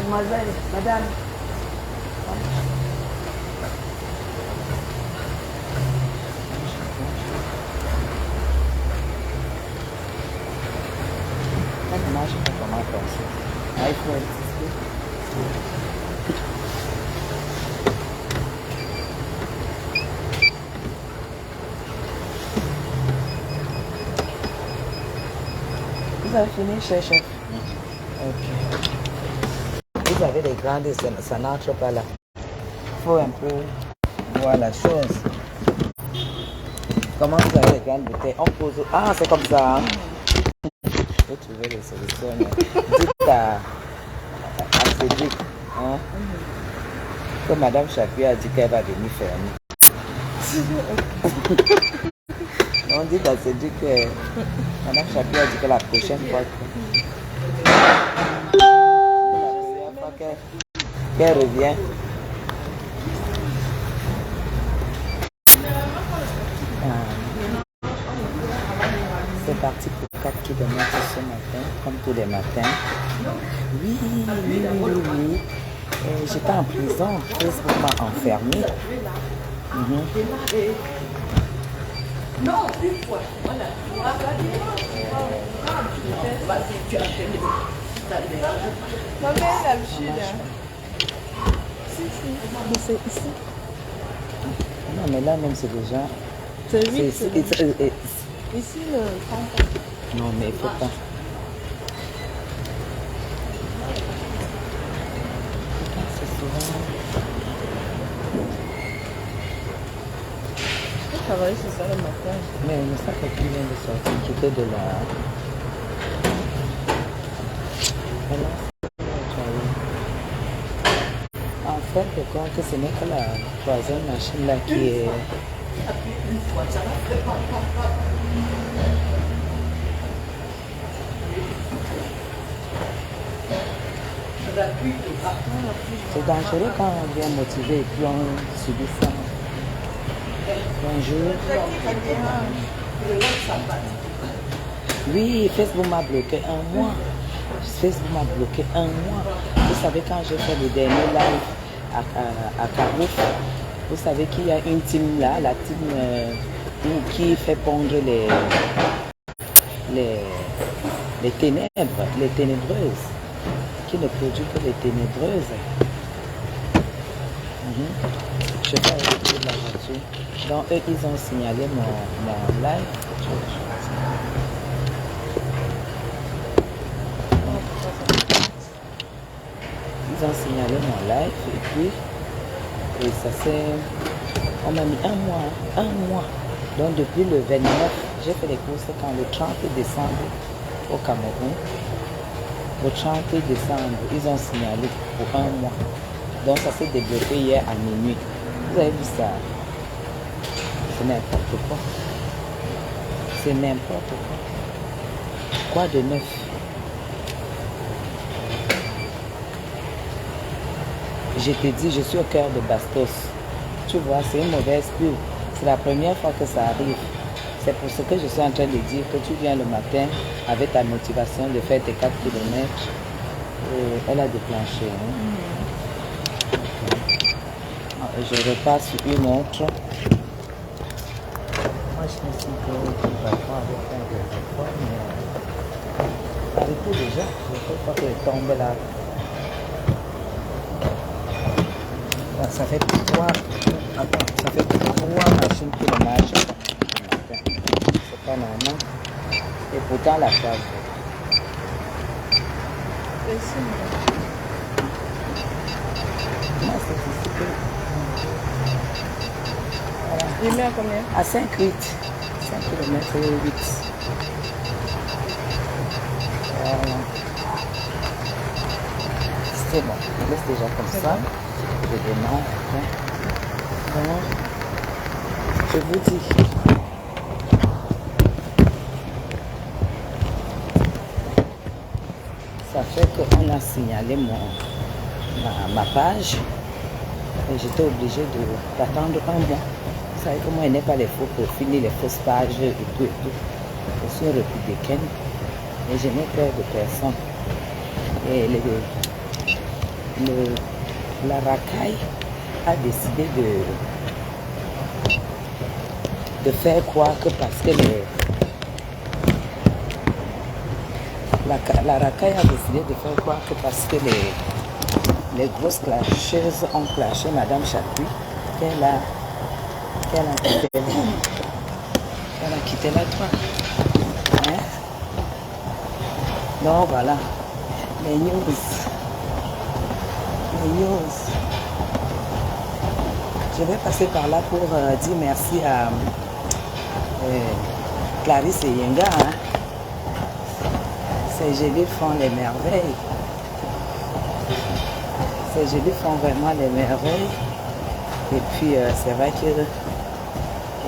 Mademoiselle, madame. Moi, je sais pas comment faire ça. Ah, il faut insister. Vous avez fini, chef? Ok. Vous avez des grandes, ça n'entre pas là. Il faut un peu voir la chose. Comment vous avez les grandes bouteilles? On pose. Ah, c'est comme ça. Hein? Vous trouvez les solutions. Dites à Cédric hein, que Madame Chapuis a dit qu'elle va venir fermer. On dit à Cédric que Madame Chapuis a dit que la prochaine fois qu'elle revient. C'est parti pour 4 km ce matin, comme tous les matins. Oui. J'étais en prison, Facebook m'a enfermé. Non, une fois. Voilà. Non, mais l'habitude. Mais c'est ici. Non, mais là même c'est déjà. C'est vite. Ici le 30. Non, mais il faut pas. C'est souvent. Je travaille sur ça le matin. Mais ça fait qui vient de sortir, qui était de là. En fait, je crois que ce n'est que la troisième machine là qui est. C'est dangereux quand on vient motiver et puis on subit ça. Bonjour. Oui, Facebook m'a bloqué un mois. Facebook m'a bloqué un mois. Vous savez, quand j'ai fait le dernier live à Carouf, vous savez qu'il y a une team là, la team qui fait pondre les ténèbres, les ténébreuses, qui ne produit que les ténébreuses. Je vais arrêter de la voiture. Donc eux, ils ont signalé mon live. Ils ont signalé mon live et puis ça c'est... On m'a mis un mois. Donc depuis le 29, j'ai fait les courses quand le 30 décembre au Cameroun. Le 30 décembre, ils ont signalé pour un mois. Donc ça s'est débloqué hier à minuit. Vous avez vu ça? C'est n'importe quoi. C'est n'importe quoi. Quoi de neuf? Je te dis, je suis au cœur de Bastos. Tu vois, c'est une mauvaise pub. C'est la première fois que ça arrive. C'est pour ce que je suis en train de dire que tu viens le matin avec ta motivation de faire tes 4 km. Elle a déclenché. Je repasse sur une autre. Moi, je me suis dit que je vais pas avec un des efforts, mais arrêtez déjà. Je ne peux pas qu'elle tombe là. Ça fait 3 machines qui le marchent. C'est pas normal. Et pourtant la cave. Il met à combien? À 5 km et 8. Voilà. C'est bon. On laisse déjà comme ça. Je démarre après. Donc, je vous dis. Ça fait qu'on a signalé ma page et j'étais obligée d'attendre un mois. Vous savez comment il n'est pas les faux profils, les fausses pages et tout. Je suis républicaine et je n'ai peur de personne. Et la racaille a décidé de faire croire que parce que la racaille a décidé de faire croire que parce que les grosses clasheuses ont clashé Madame Chapuis, qu'elle a quitté la toile. Hein? Donc voilà, les news. Je vais passer par là pour dire merci à Clarisse et Yenga. Hein. Ces gelées font les merveilles. Ces gelées font vraiment les merveilles. Et puis c'est vrai qu'il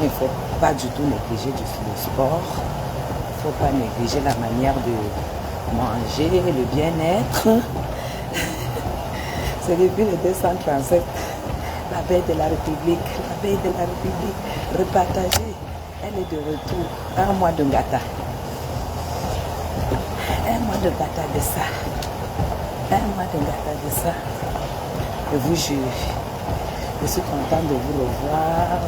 ne faut pas du tout négliger le sport. Il ne faut pas négliger la manière de manger, le bien-être. C'est depuis le 237, la baie de la République, repartagée. Elle est de retour. Un mois de gâta. Un mois de gâta de ça. Je vous jure, je suis contente de vous revoir,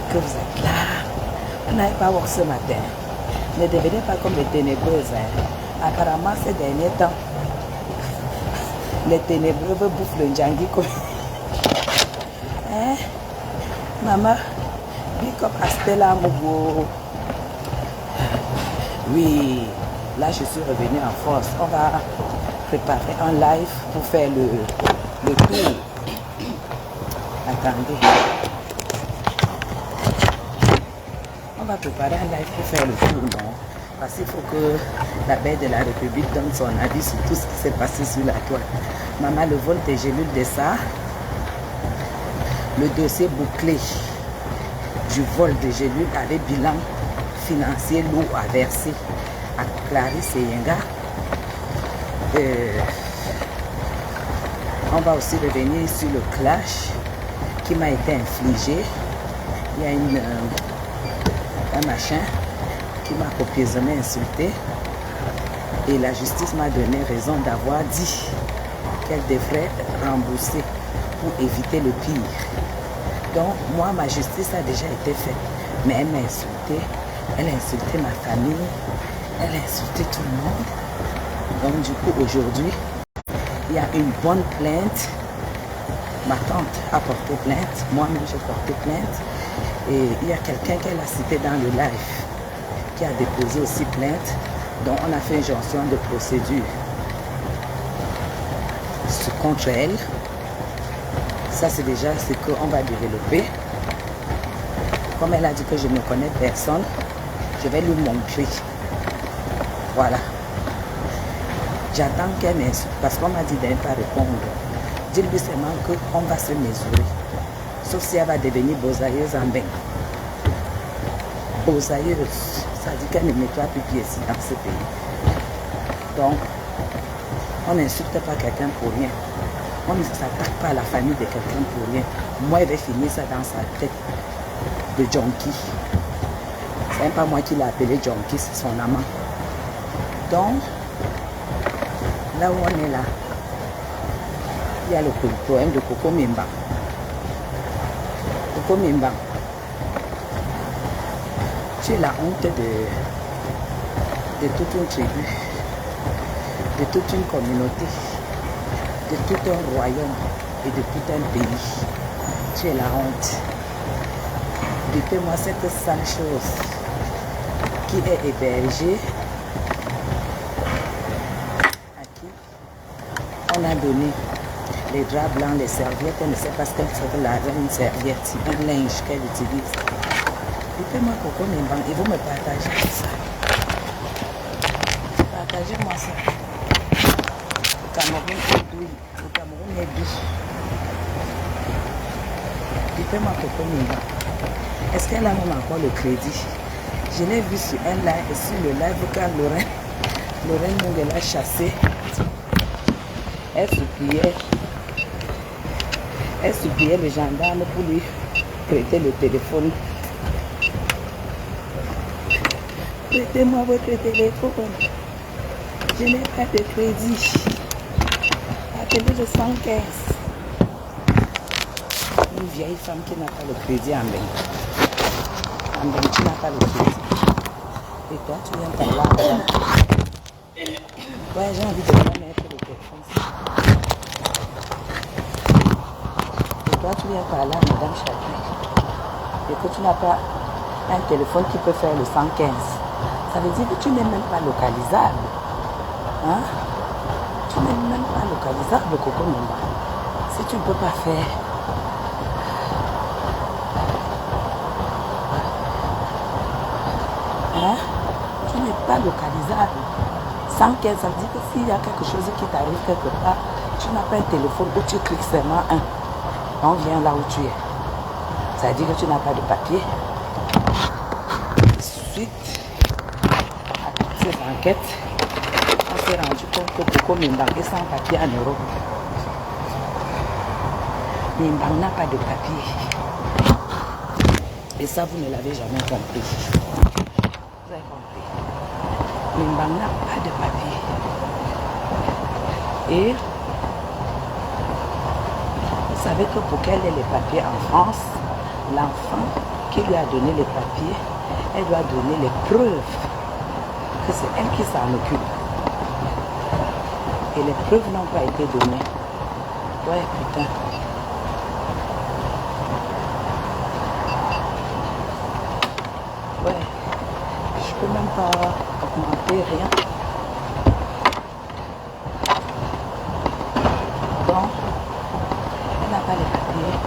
que vous êtes là. On n'avait pas voir ce matin. Ne devenez pas comme les ténébreuses. Hein. Apparemment, ces derniers temps, les ténébreux bouffent le djangui. Hein? Maman, big up à Stella Mogo. Oui, là je suis revenue en force. On va préparer un live pour faire le tour. Attendez. On va préparer un live pour faire le tour, non? Parce qu'il faut que la baie de la République donne son avis sur tout ce qui s'est passé sur la toile. Maman, le vol des gélules de ça, le dossier bouclé du vol de gélules avec bilan financier lourd à verser à Clarisse et Yenga. On va aussi revenir sur le clash qui m'a été infligé. Il y a un machin qui m'a copieusement insulté et la justice m'a donné raison d'avoir dit qu'elle devrait rembourser pour éviter le pire. Donc moi, ma justice a déjà été faite, mais elle m'a insulté, elle a insulté ma famille, elle a insulté tout le monde. Donc du coup aujourd'hui, il y a une bonne plainte. Ma tante a porté plainte, moi-même j'ai porté plainte et il y a quelqu'un qu'elle a cité dans le live qui a déposé aussi plainte, donc on a fait une jonction de procédure contre elle. Ça c'est déjà ce qu'on va développer. Comme elle a dit que je ne connais personne, je vais lui montrer. Voilà. J'attends qu'elle m'insulte parce qu'on m'a dit de ne pas répondre. Dis-lui seulement qu'on va se mesurer. Sauf si elle va devenir bosailleuse en bain. Bosailleuse, ça dit qu'elle ne nettoie plus pied ici dans ce pays. Donc, on n'insulte pas quelqu'un pour rien. On ne s'attaque pas à la famille de quelqu'un pour rien. Moi, elle va finir ça dans sa tête de junkie. C'est même pas moi qui l'ai appelé junkie, c'est son amant. Donc, là où on est là, il y a le poème de Coco Mimba. Coco Mimba, tu es la honte de toute une tribu, de toute une communauté, de tout un royaume et de tout un pays. Tu es la honte. Dites-moi cette sale chose qui est hébergée, à qui on a donné les draps blancs, les serviettes, elle ne sait pas ce qu'elle fait laver une serviette, un linge qu'elle utilise. Dites-moi Coco Mimba, et vous me partagez ça. Partagez-moi ça. Le Cameroun est doux. Le Cameroun est doux. Dites-moi Coco Mimba, est-ce qu'elle a même encore le crédit? Je l'ai vu sur un live, sur le live quand Lorraine Mung l'a chassé. Elle suppliait le gendarme pour lui prêter le téléphone. Prêtez-moi votre téléphone. Je n'ai pas de crédit. appelé le 115. Une vieille femme qui n'a pas le crédit en bain. En bain, tu n'as pas le crédit. Et toi, tu viens par là. Ouais, j'ai envie de mettre le téléphone. Et toi, tu viens par là, Madame Chapuis. Et que tu n'as pas un téléphone qui peut faire le 115. Ça veut dire que tu n'es même pas localisable. Hein? Tu n'es même pas localisable, Coco Mimba. Si tu ne peux pas faire... Hein? Tu n'es pas localisable. 115, ça veut dire que s'il y a quelque chose qui t'arrive quelque part, tu n'as pas un téléphone où tu cliques seulement un. On vient là où tu es. Ça veut dire que tu n'as pas de papier. Suite à toutes ces enquêtes, on s'est rendu compte que Coco Mimbang est sans papier en Europe. Mimbang n'a pas de papier. Et ça, vous ne l'avez jamais compris. Vous avez compris. Mimbang n'a pas de papier. Et vous savez que pour qu'elle ait les papiers en France, l'enfant qui lui a donné les papiers, elle doit donner les preuves que c'est elle qui s'en occupe. Et les preuves n'ont pas été données. Ouais, putain. Ouais. Je peux même pas augmenter rien. Donc, elle n'a pas les papiers.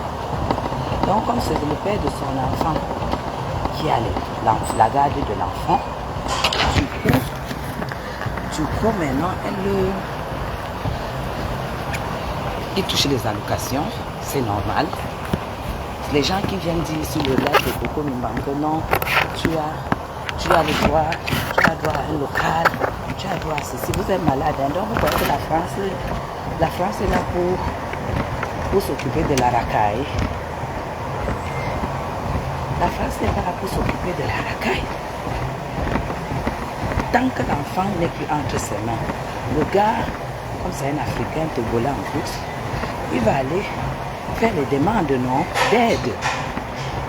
Donc, comme c'est le père de son enfant qui a la garde de l'enfant, du coup, maintenant, il touche les allocations, c'est normal. Les gens qui viennent dire sur le live de Coco Mimbang que non, tu as le droit, tu as droit à un local, tu as droit à ceci. Vous êtes malade, hein? Donc vous voyez que la France est là pour s'occuper de la racaille. La France n'est pas là pour s'occuper de la racaille. Tant que l'enfant n'est plus entre ses mains, le gars, comme c'est un Africain togolais en plus, il va aller faire les demandes d'aide.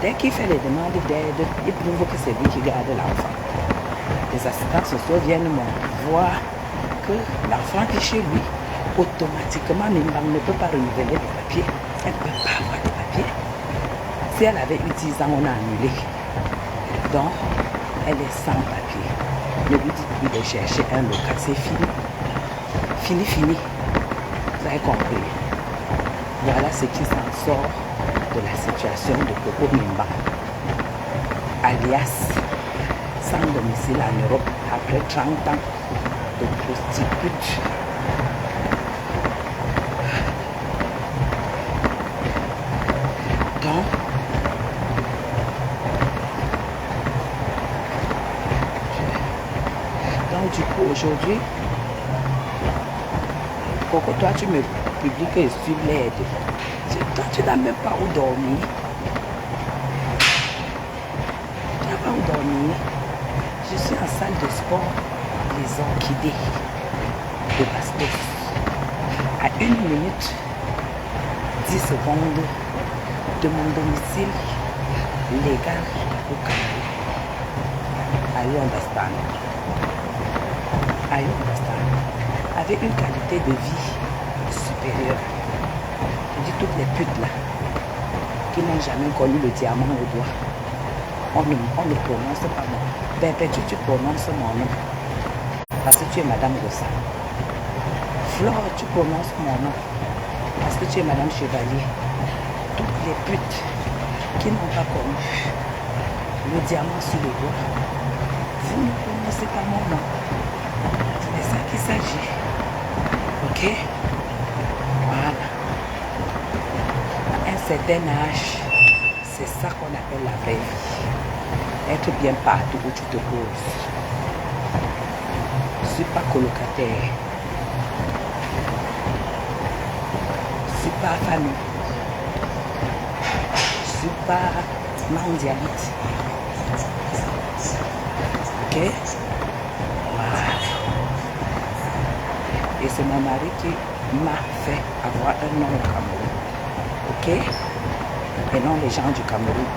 Dès qu'il fait les demandes d'aide, il prouve que c'est lui qui garde l'enfant. Les assistants sociaux viennent voir que l'enfant est chez lui. Automatiquement, Mimbang ne peut pas renouveler les papiers. Elle ne peut pas avoir les papiers. Si elle avait eu 10 ans, on a annulé. Donc, elle est sans papier. Ne lui dites plus de chercher un local, c'est fini. Fini. Vous avez compris. Voilà ce qui s'en sort de la situation de Coco Mimbang, alias sans domicile en Europe après 30 ans de prostitute. Donc du coup aujourd'hui, Coco, toi tu me publies que je suis laide. Toi tu n'as même pas où dormir. Tu n'as pas où dormir. Je suis en salle de sport, les orchidées de Bastos. À 1 minute, 10 secondes de mon domicile légal au Canada. Are you understand? Avec une qualité de vie supérieure. Je dis toutes les putes là qui n'ont jamais connu le diamant au doigt. On ne prononce pas mon nom. Ben, tu prononces mon nom. Parce que tu es Madame Gossa. Flore, tu prononces mon nom. Parce que tu es Madame Chevalier. Toutes les putes qui n'ont pas connu le diamant sur le doigt, vous ne prononcez pas mon nom. C'est de ça qu'il s'agit. Ok? Voilà. À un certain âge, c'est ça qu'on appelle la vraie vie. Être bien partout où tu te poses. Je ne suis pas colocataire. Je ne suis pas famille. Je ne suis pas mondialite. Ok? Voilà. Et c'est mon mari qui m'a fait avoir un nom au Cameroun. Ok? Et non les gens du Cameroun.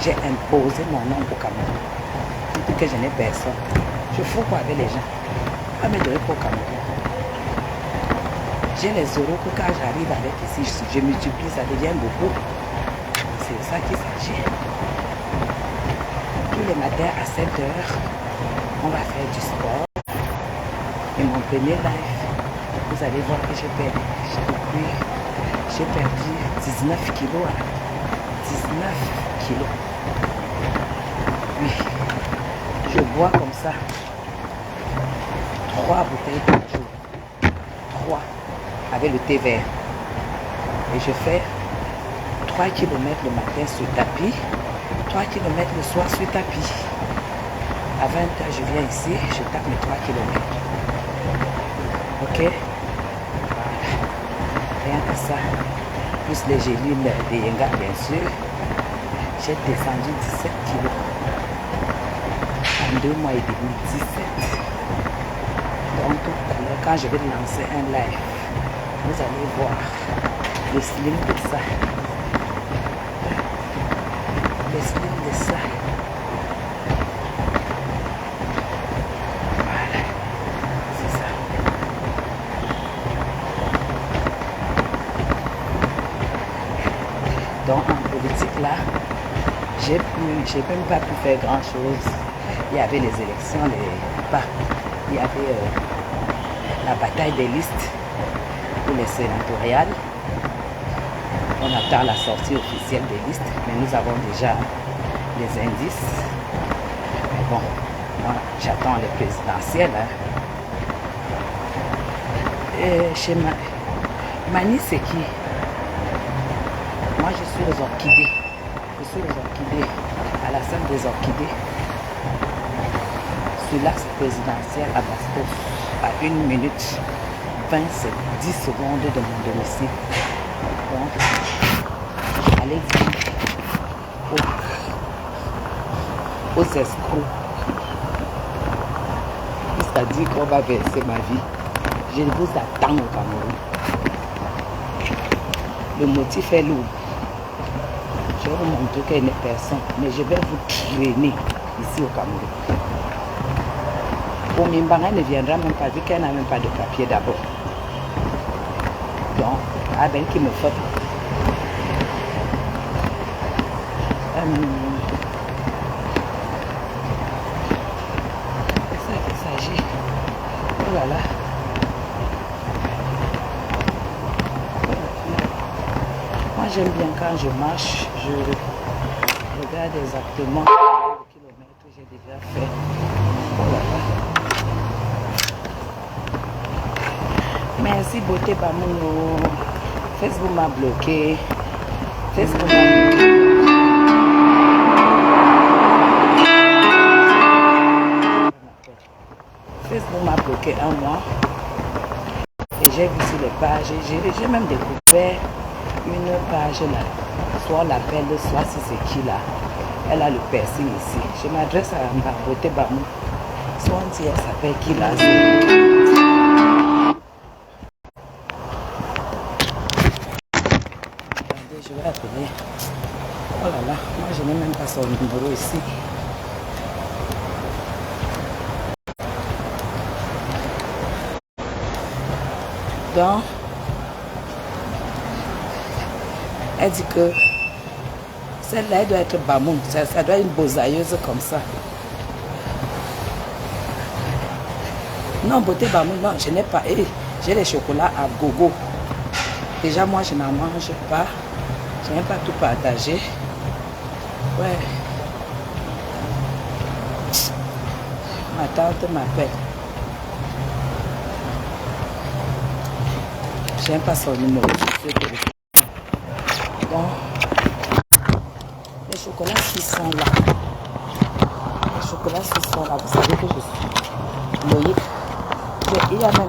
J'ai imposé mon nom au Cameroun. Depuis que je n'ai personne. Je fous quoi avec les gens? Pas me donner pour au Cameroun. J'ai les euros que quand j'arrive avec ici, je multiplie, ça devient beaucoup. C'est ça qu'il s'agit. Tous les matins à 7 heures, on va faire du sport. Et mon premier live, vous allez voir que j'ai perdu 19 kilos. 19 kilos. Oui. Je bois comme ça 3 bouteilles par jour. 3 avec le thé vert. Et je fais 3 km le matin sur tapis, 3 km le soir sur tapis. À 20 h, je viens ici, je tape mes 3 km. Ok? Voilà. Rien que ça. Plus les gélules de Yenga, bien sûr. J'ai descendu 17 kilos. En 2 mois et demi, 17. Donc, tout à l'heure, quand je vais lancer un live, vous allez voir le slim de ça. Le slim de ça. Voilà. C'est ça. Donc, en politique, là, j'ai même pas pu faire grand chose. Il y avait les élections, il y avait la bataille des listes pour les sénatoriales. On attend la sortie officielle des listes, mais nous avons déjà les indices. Mais bon, moi j'attends les présidentielles. Hein. Et chez Mani, c'est qui? Moi je suis aux orchidées. Je suis aux orchidées, à la scène des orchidées. Sur l'axe présidentiel à Bastos, à 1 minute 20, c'est 10 secondes de mon domicile. Donc, allez dire aux escrocs, c'est-à-dire qu'on va verser ma vie. Je vous attends au Cameroun. Le motif est lourd. Je vais vous montrer qu'il n'y a personne, mais je vais vous traîner ici au Cameroun. Pour Mimbanga ne viendra même pas vu qu'elle n'a même pas de papier d'abord. Donc, Abel qui me fait. C'est ça qu'il s'agit. Oh là là. Moi j'aime bien quand je marche, je regarde exactement le kilomètre que j'ai déjà fait. Oh là là. Merci Beauté Bamouno. Facebook m'a bloqué. Facebook m'a bloqué. Facebook m'a bloqué 1 mois. Et j'ai vu sur les pages. J'ai même découvert une page là. Soit on l'appelle, soit c'est qui là. Elle a le piercing ici. Je m'adresse à ma Beauté Bamouno. Soit on dit elle s'appelle qui là. Je vais appeler. Oh là là, moi je n'ai même pas son numéro ici. Donc, elle dit que celle-là, elle doit être Bamoun. Ça doit être une bosailleuse comme ça. Non, Beauté Bamoun, non, je n'ai pas. J'ai les chocolats à gogo. Déjà, moi, je n'en mange pas. Je n'aime pas tout partager. Ouais. Ma tante m'appelle. Je n'aime pas son numéro. Bon. Les chocolats qui sont là. Les chocolats qui sont là. Vous savez que je suis loïque. Il y a même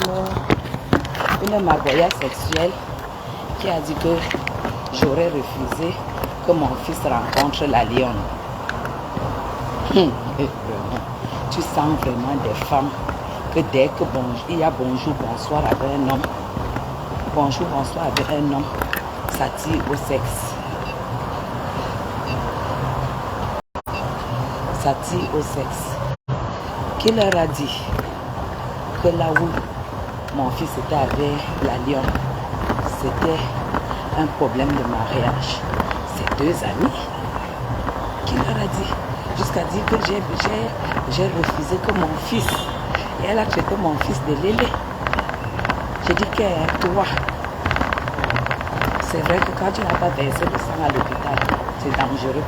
une magoya sexuelle qui a dit que j'aurais refusé que mon fils rencontre la lionne. Tu sens vraiment des femmes que dès que il y a bonjour, bonsoir avec un homme, bonjour, bonsoir avec un homme, ça tire au sexe. Ça tire au sexe. Qui leur a dit que là où mon fils était avec la lionne, c'était un problème de mariage? C'est deux amis. Qui leur a dit? Jusqu'à dire que j'ai refusé que mon fils, et elle a traité mon fils de lélé. J'ai dit que toi, c'est vrai que quand tu n'as pas versé le sang à l'hôpital, c'est dangereux.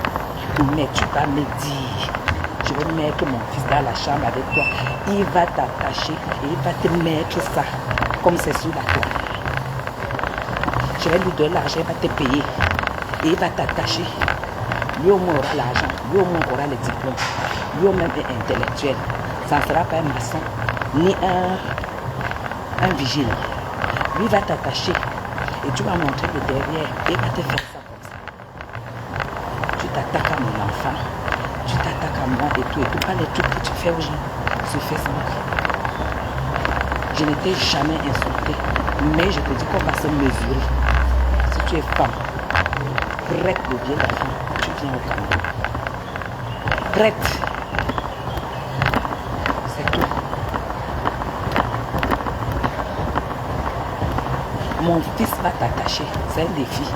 Mais tu vas me dire, je veux mettre mon fils dans la chambre avec toi. Il va t'attacher et il va te mettre ça, comme c'est sous la toile. Je vais lui donner l'argent, il va te payer. Et il va t'attacher. Lui au moins aura l'argent, lui au moins aura les diplômes. Lui au même est intellectuel. Ça ne sera pas un maçon, ni un vigile. Lui va t'attacher. Et tu vas montrer le derrière. Et il va te faire ça comme ça. Tu t'attaques à mon enfant. Tu t'attaques à moi et tout. Pas les trucs que tu fais aux gens sur Facebook. Je ne t'ai jamais insulté. Mais je te dis qu'on va se mesurer. Si tu es femme, prête le bien d'enfant, tu viens au Cameroun. Prête. C'est tout. Mon fils va t'attacher. C'est un défi.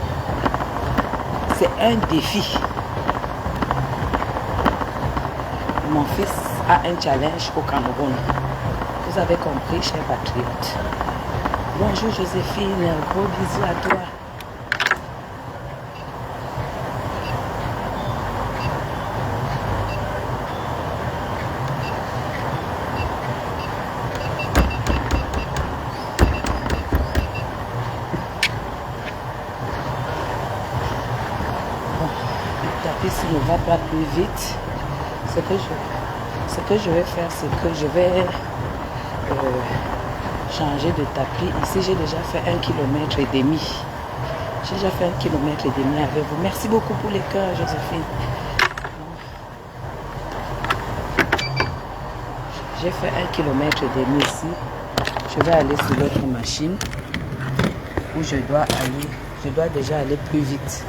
C'est un défi. Mon fils a un challenge au Cameroun. Vous avez compris, chers patriotes. Bonjour Joséphine, gros bisous à toi. Bon, le tapis ne va pas plus vite. Ce que je vais faire, c'est que je vais changer de tapis. Ici, j'ai déjà fait 1,5 km. J'ai déjà fait 1,5 km avec vous. Merci beaucoup pour les cœurs, Joséphine. J'ai fait 1,5 km ici. Je vais aller sur l'autre machine où je dois aller. Je dois déjà aller plus vite.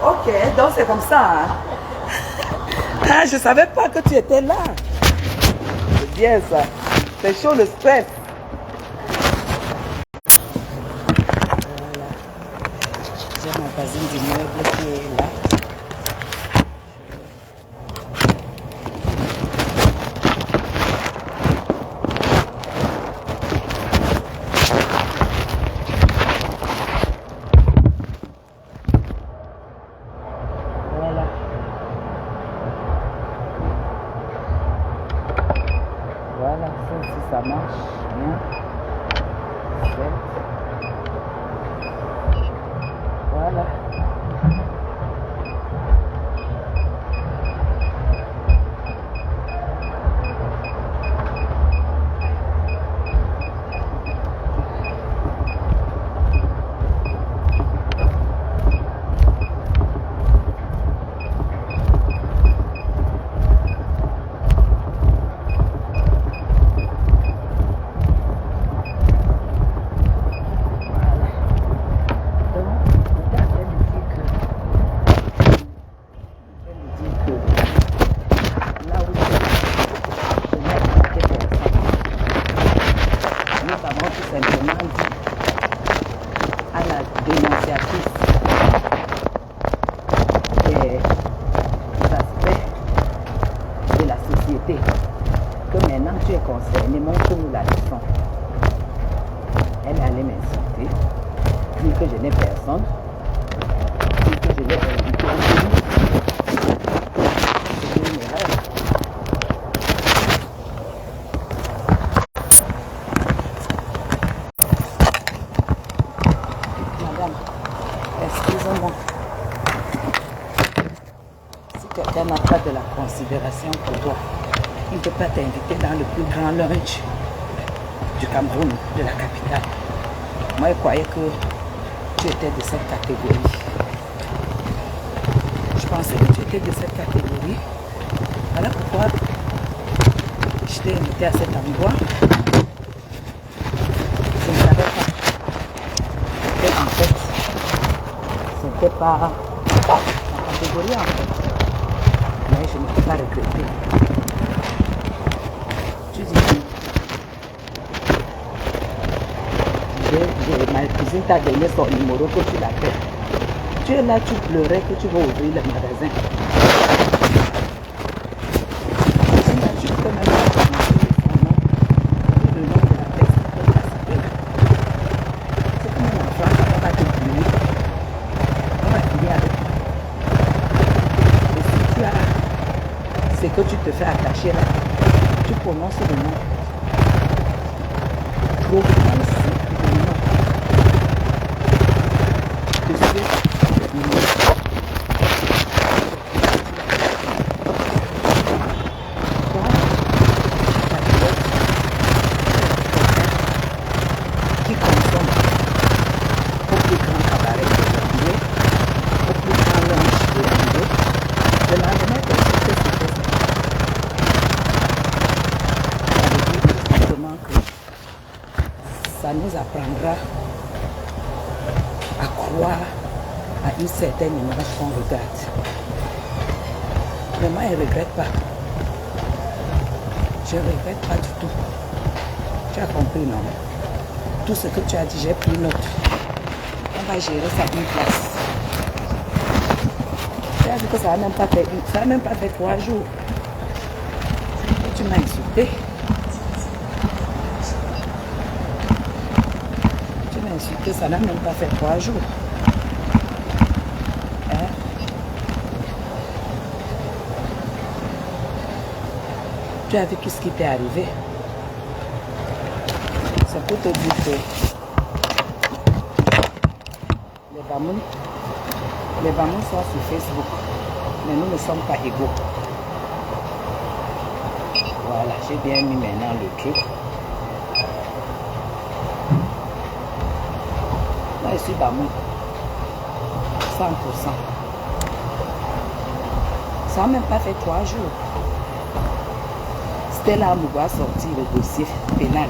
Ok, donc c'est comme ça. Hein? Ah, je ne savais pas que tu étais là. C'est bien ça. C'est chaud le stress. Voilà. J'ai mon voisine d'immeuble qui est là. Voilà, ça aussi ça marche bien. Voilà. Que maintenant tu es concerné, montre-nous la leçon. Elle allait m'insulter, dire que je n'ai personne, dire que je l'ai invité au pays. C'est une erreur. pas de la considération pour toi. Il ne peut pas t'inviter dans le plus grand lunch du Cameroun, de la capitale. Moi, je croyais que tu étais de cette catégorie. Je pensais que tu étais de cette catégorie. Voilà pourquoi je t'ai invité à cet endroit. Je ne savais pas. En fait, c'était pas ma catégorie en fait. Mais je ne peux pas regretter. Tu dis, ma cousine t'a donné son numéro que tu l'appelles. Tu es là, tu pleurais que tu vas ouvrir le magasin. Tu n'as juste même pas prononcé son nom, le nom de la personne que tu as citée. C'est comme un enfant, on va te tuer. On va finir avec toi. Et si tu as ce que tu te fais attacher là, tu prononces le nom. Prononce le nom. Qui consomme au plus grand cabaret de l'année, au plus grand lunch de l'année, le lendemain, c'était ça. Ça veut dire tout simplement que ça nous apprendra à croire à une certaine image qu'on regarde. Mais moi, je ne regrette pas. Je ne regrette pas du tout. Tu as compris, non? Tout ce que tu as dit, j'ai pris note. On va gérer ça une place. Tu as vu que ça n'a même pas fait 3 jours. Et tu m'as insulté. Tu m'as insulté, ça n'a même pas fait 3 jours. Hein? Tu as vu ce qui t'est arrivé? C'est pour te dire que les Bamoun sont sur Facebook, mais nous ne sommes pas égaux. Voilà, j'ai bien mis maintenant le truc. Moi, je suis Bamoun. 100%. Ça n'a même pas fait 3 jours. Stella Amougou a sorti le dossier pénal.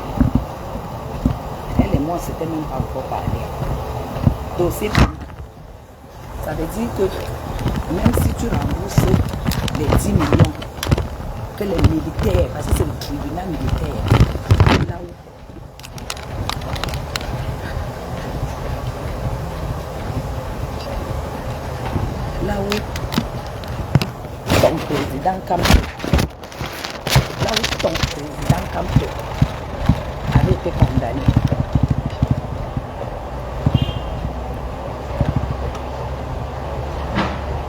Elle et moi, on ne s'était même pas encore parlé. Dossier pénal. Ça veut dire que même si tu rembourses les 10 millions que les militaires, parce que c'est le tribunal militaire, là où ton président Kamto, avait été condamné.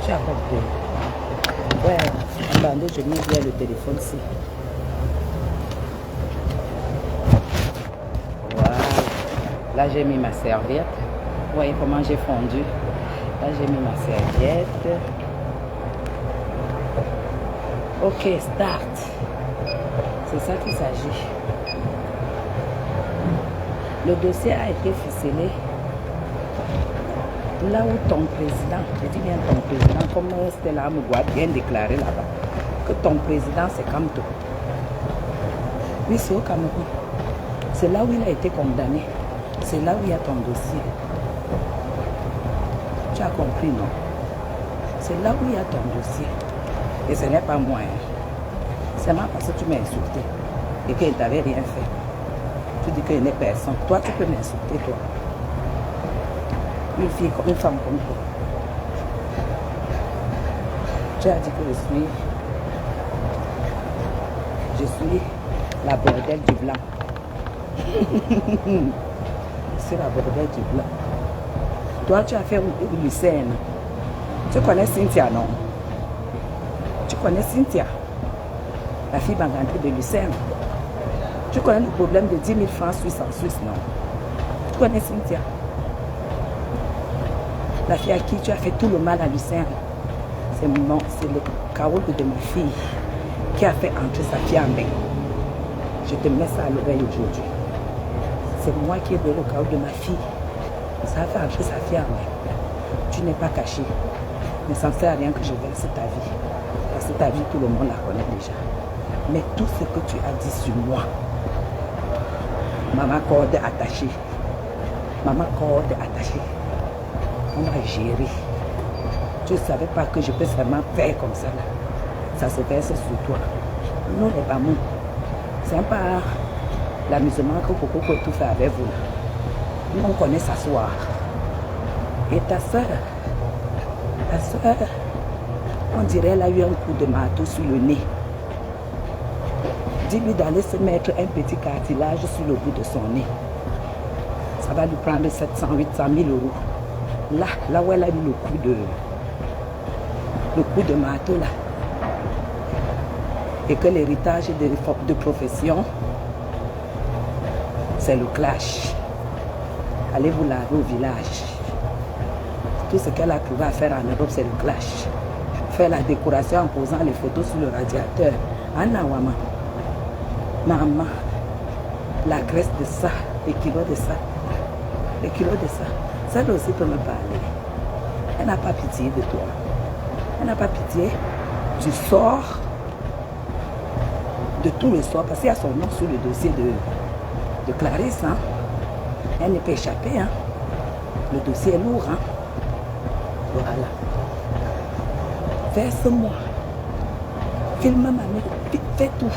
Tu as compris? Ouais, attendez, je mets bien le téléphone ici. Voilà. Là, j'ai mis ma serviette. Vous voyez comment j'ai fondu? Là, j'ai mis ma serviette. Ok, start. C'est ça qu'il s'agit. Le dossier a été ficelé là où ton président, je dis bien ton président, comme Stella Amougou a bien déclaré là-bas, que ton président c'est Kamto. Oui, c'est au Cameroun. C'est là où il a été condamné. C'est là où il y a ton dossier. Tu as compris, non? C'est là où il y a ton dossier. Et ce n'est pas moi. C'est moi parce que tu m'as insulté et qu'il ne t'avait rien fait. Tu dis qu'il n'est personne. Toi, tu peux m'insulter, toi. Une femme comme toi. Tu as dit que je suis la bordelle du blanc. C'est la bordelle du blanc. Toi, tu as fait une lycéenne. Tu connais Cynthia, non? Tu connais Cynthia? La fille bangantée de Lucerne. Tu connais le problème de 10 000 francs suisses en Suisse, non? Tu connais Cynthia? La fille à qui tu as fait tout le mal à Lucerne. C'est le Kaoul de ma fille qui a fait entrer sa fille en bain. Je te mets ça à l'oreille aujourd'hui. C'est moi qui ai donné le Kaoul de ma fille. Ça a fait entrer sa fille en bain. Tu n'es pas caché. Mais ça ne sert à rien que je verse ta vie. Parce que ta vie, tout le monde la connaît déjà. Mais tout ce que tu as dit sur moi, maman corde attachée. Maman corde attachée. On m'a géré. Tu ne savais pas que je peux seulement faire comme ça là. Ça se verse sur toi. Nous les bamous, c'est pas l'amusement que Coco peut tout faire avec vous là. Nous on connaît s'asseoir. Et ta soeur, on dirait elle a eu un coup de marteau sur le nez. Dis-lui d'aller se mettre un petit cartilage sur le bout de son nez. Ça va lui prendre 700, 800 000 euros. Là où elle a eu le coup de marteau là. Et que l'héritage de profession, c'est le clash. Allez vous laver au village. Tout ce qu'elle a trouvé à faire en Europe, c'est le clash. Faire la décoration en posant les photos sur le radiateur. Anna Wama. Maman, la graisse de ça, les kilos de ça, celle aussi peut me parler. Elle n'a pas pitié de toi. Elle n'a pas pitié. Tu sors de tout le sort, parce qu'il y a son nom sur le dossier de Clarisse. Hein. Elle ne peut échapper. Hein. Le dossier est lourd. Hein. Voilà. Verse-moi. Filme-moi, fais tout.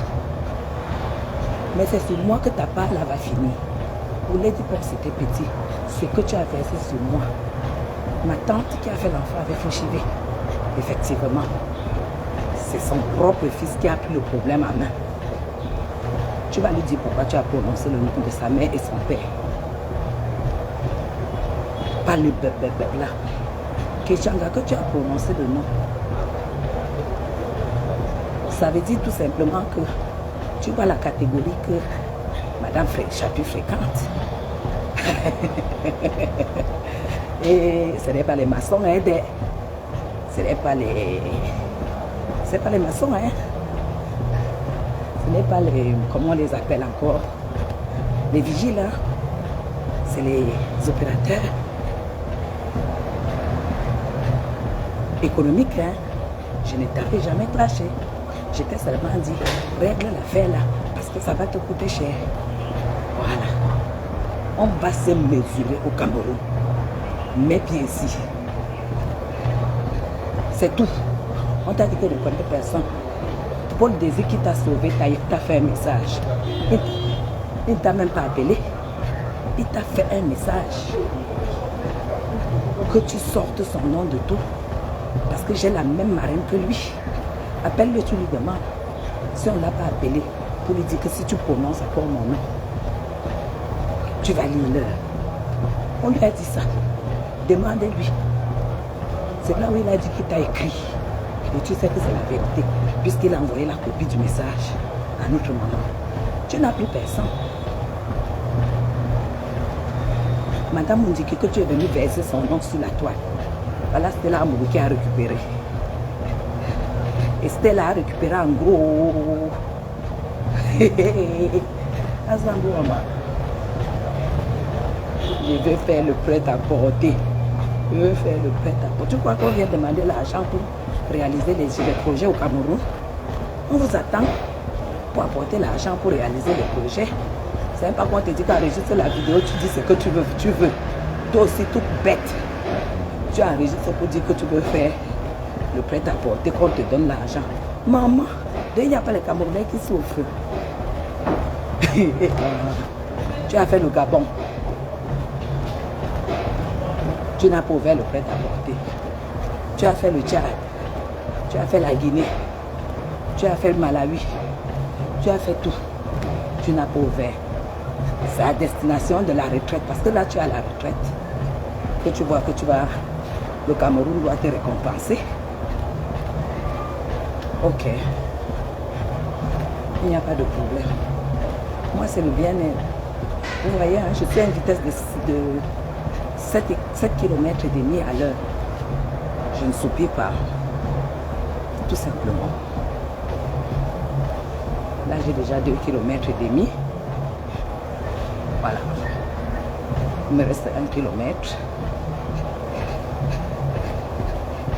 Mais c'est sur moi que ta part là va finir. Vous l'avez dit quand c'était petit. Ce que tu as versé sur moi. Ma tante qui a fait l'enfant avec Fouchivé. Effectivement. C'est son propre fils qui a pris le problème en main. Tu vas lui dire pourquoi tu as prononcé le nom de sa mère et son père. Pas le bébé là. Kéchanga que tu as prononcé le nom. Ça veut dire tout simplement que tu vois la catégorie que Madame Chapu fréquente. Et ce n'est pas les maçons, hein, ce n'est pas les... C'est pas les maçons, hein. Ce n'est pas les... Comment on les appelle encore? Les vigiles, hein. C'est les opérateurs économiques, hein. Je ne t'avais jamais clashé. Je t'ai seulement dit, règle l'affaire là, parce que ça va te coûter cher. Voilà. On va se mesurer au Cameroun. Mes pieds ici. C'est tout. On t'a dit que je ne connais personne. Paul Désir qui t'a sauvé, t'a fait un message. Il ne t'a même pas appelé. Il t'a fait un message. Que tu sortes son nom de tout. Parce que j'ai la même marraine que lui. Appelle-le, tu lui demandes. Si on ne l'a pas appelé, pour lui dire que si tu prononces encore mon nom, tu vas lire l'heure. On lui a dit ça. Demandez-lui. C'est là où il a dit qu'il t'a écrit. Et tu sais que c'est la vérité, puisqu'il a envoyé la copie du message à notre maman. Tu n'as plus personne. Madame me dit que tu es venu verser son nom sur la toile. Voilà, c'était là qui a récupéré. Et Stella a récupéré en gros. Je vais faire le prêt à porter. Je veux faire le prêt à porter. Tu crois qu'on vient demander l'argent pour réaliser les projets au Cameroun? On vous attend pour apporter l'argent pour réaliser les projets. C'est même pas qu'on te dit qu'enregistre la vidéo, tu dis ce que tu veux. Toi aussi, tout bête. Tu enregistres pour dire que tu veux faire le prêt à porter, qu'on te donne l'argent. Maman, il n'y a pas les Camerounais qui souffrent. Tu as fait le Gabon. Tu n'as pas ouvert le prêt à porter. Tu as fait le Tchad. Tu as fait la Guinée. Tu as fait le Malawi. Tu as fait tout. Tu n'as pas ouvert. C'est à destination de la retraite. Parce que là, tu es à la retraite. Que tu vois que le Cameroun doit te récompenser. Ok. Il n'y a pas de problème. Moi, c'est le bien-être. Vous voyez, hein, je suis à une vitesse de 7 km et demi à l'heure. Je ne soupire pas. tout simplement. Là, j'ai déjà 2,5 km. Voilà. Il me reste 1 km.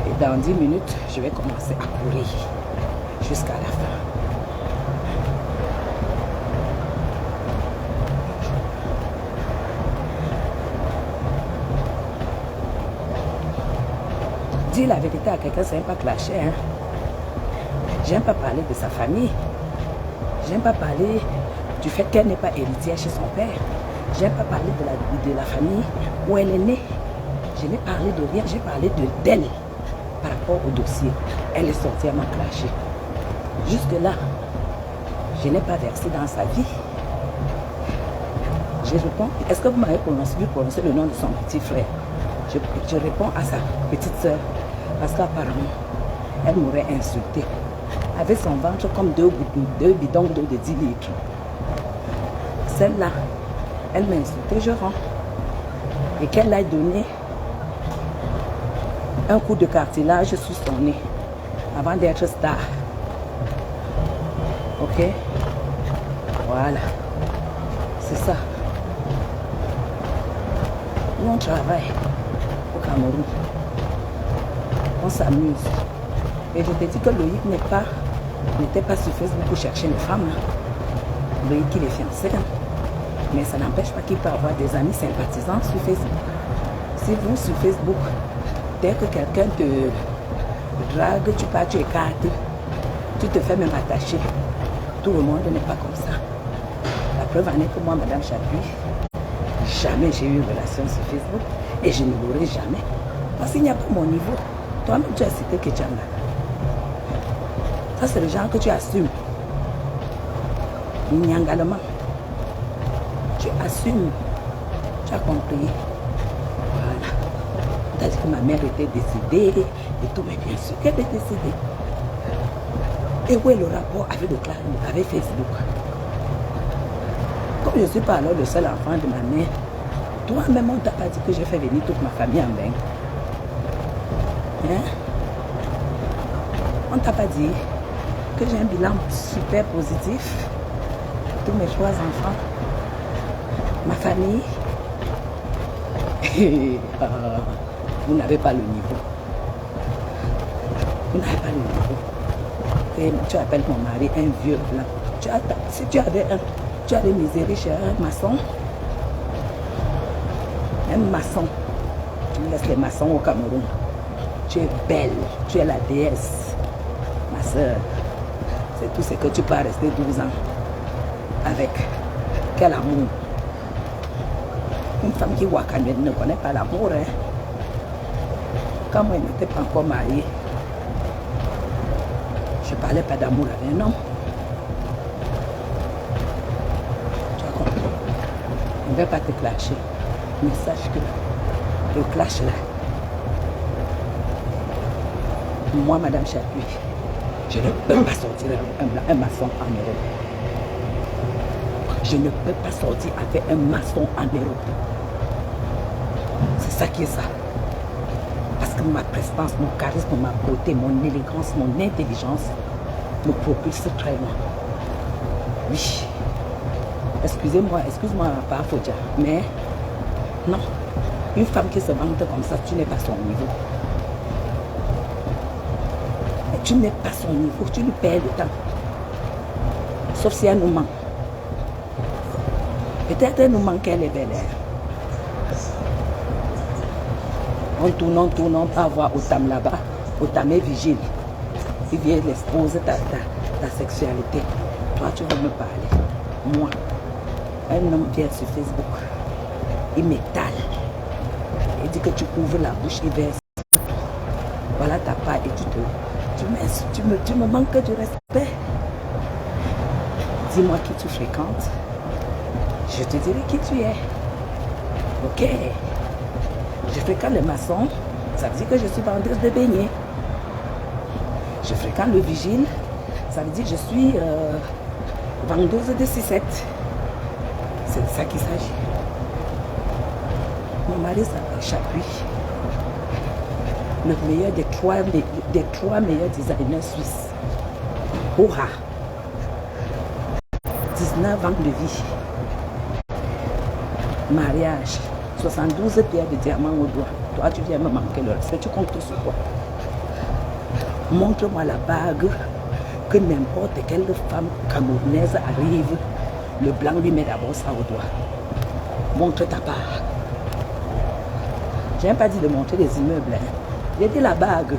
Et dans 10 minutes, je vais commencer à courir jusqu'à la fin. Dire la vérité à quelqu'un, c'est pas clasher. Hein? J'aime pas parler de sa famille. J'aime pas parler du fait qu'elle n'est pas héritière chez son père. J'aime pas parler de la famille où elle est née. Je n'ai parlé de rien, j'ai parlé d'elle par rapport au dossier. Elle est sortie à m'a clashé. Jusque-là, je n'ai pas versé dans sa vie. Je réponds, est-ce que vous m'avez prononcé le nom de son petit frère? Je réponds à sa petite soeur parce qu'apparemment, elle m'aurait insulté. Avec son ventre comme deux bidons d'eau de 10 litres. Celle-là, elle m'a insulté, je rends. Et qu'elle a donné un coup de cartilage sur son nez avant d'être star. Ok? Voilà. C'est ça. Nous, on travaille au Cameroun. On s'amuse. Et je te dis que Loïc n'était pas sur Facebook pour chercher une femme. Loïc, il est fiancé. Mais ça n'empêche pas qu'il peut avoir des amis sympathisants sur Facebook. Si vous, sur Facebook, dès que quelqu'un te drague, tu pars, tu écartes, tu te fais même attacher. Tout le monde n'est pas comme ça. La preuve en est que moi, Madame Chapuis, jamais j'ai eu une relation sur Facebook et je ne l'aurai jamais. Parce qu'il n'y a pas mon niveau. Toi-même, tu as cité Ketchanga. Ça, c'est le genre que tu assumes. Nyangalement. Tu assumes. Tu as compris. Voilà. Tu as dit que ma mère était décédée et tout, mais bien sûr qu'elle est décédée. Et où est le rapport avec Facebook? Comme je ne suis pas alors le seul enfant de ma mère, toi-même, on ne t'a pas dit que j'ai fait venir toute ma famille en bain. Hein? On ne t'a pas dit que j'ai un bilan super positif. Tous mes 3 enfants, ma famille. Vous n'avez pas le niveau. Vous n'avez pas le niveau. Et tu appelles mon mari un vieux blanc. Si tu avais misé riche, un maçon. Un maçon. Tu laisses les maçons au Cameroun. Tu es belle. Tu es la déesse. Ma soeur. C'est tout ce que tu peux rester 12 ans. Avec quel amour. Une femme qui ne connaît pas l'amour. Hein. Quand moi, je n'étais pas encore mariée, je ne parlais pas d'amour avec un homme. Tu as compris? Je ne vais pas te clasher. Mais sache que le clash là, moi, Madame Chapuis, je ne peux pas sortir un maçon en Europe. Je ne peux pas sortir avec un maçon en Europe. C'est ça qui est ça. Parce que ma prestance, mon charisme, ma beauté, mon élégance, mon intelligence me propulse très loin. Oui. Excusez-moi pas Fodja, mais non. Une femme qui se vante comme ça, tu n'es pas son niveau. Tu n'es pas son niveau, tu lui perds le temps. Sauf si elle nous manque. Peut-être elle nous manque, elle est belle. On tourne, on va voir Otam là-bas. Otam est vigile. Il vient l'exposer ta sexualité. Toi, tu veux me parler. Moi, un homme vient sur Facebook. Il m'étale. Il dit que tu ouvres la bouche, il verse. Voilà ta part et tu me manques de respect. Dis-moi qui tu fréquentes. Je te dirai qui tu es. Ok. Je fréquente le maçon. Ça veut dire que je suis vendeuse de beignets. Je fréquente le vigile. Ça veut dire que je suis vendeuse de cisettes. C'est de ça qu'il s'agit. Mon mari s'appelle Chapuis. le meilleur des trois meilleurs designers suisses. Oha! 19 ans de vie. Mariage. 72 pierres de diamant au doigt. Toi, tu viens me manquer le respect. Tu comptes sur quoi? Montre-moi la bague que n'importe quelle femme camerounaise arrive. Le blanc lui met d'abord ça au doigt. Montre ta bague. Je n'ai pas dit de montrer les immeubles. Hein. J'ai dit la bague.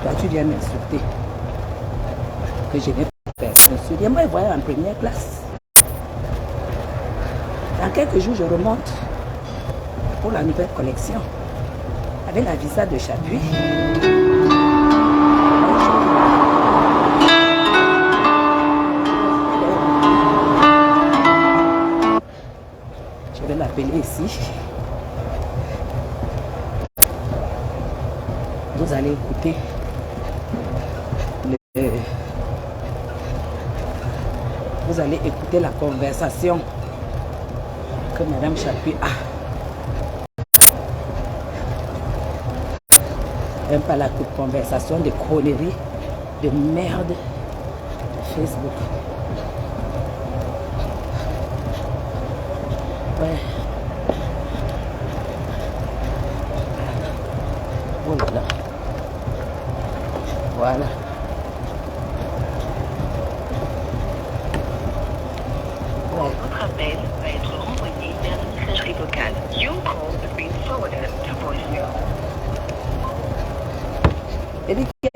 Toi, tu viens m'insulter. Que je n'ai pas fait. Monsieur, viens me voir en première classe. Dans quelques jours, je remonte pour la nouvelle collection. Avec la visa de Chapuis. Je vais l'appeler ici. Vous allez écouter vous allez écouter la conversation que Madame Chapuis a. Même pas la conversation de conneries, de merde de Facebook. Ouais. Oh là là. Voilà. Votre appel va être renvoyé vers la messagerie vocale. Your call has been forwarded to voicemail. Et dit que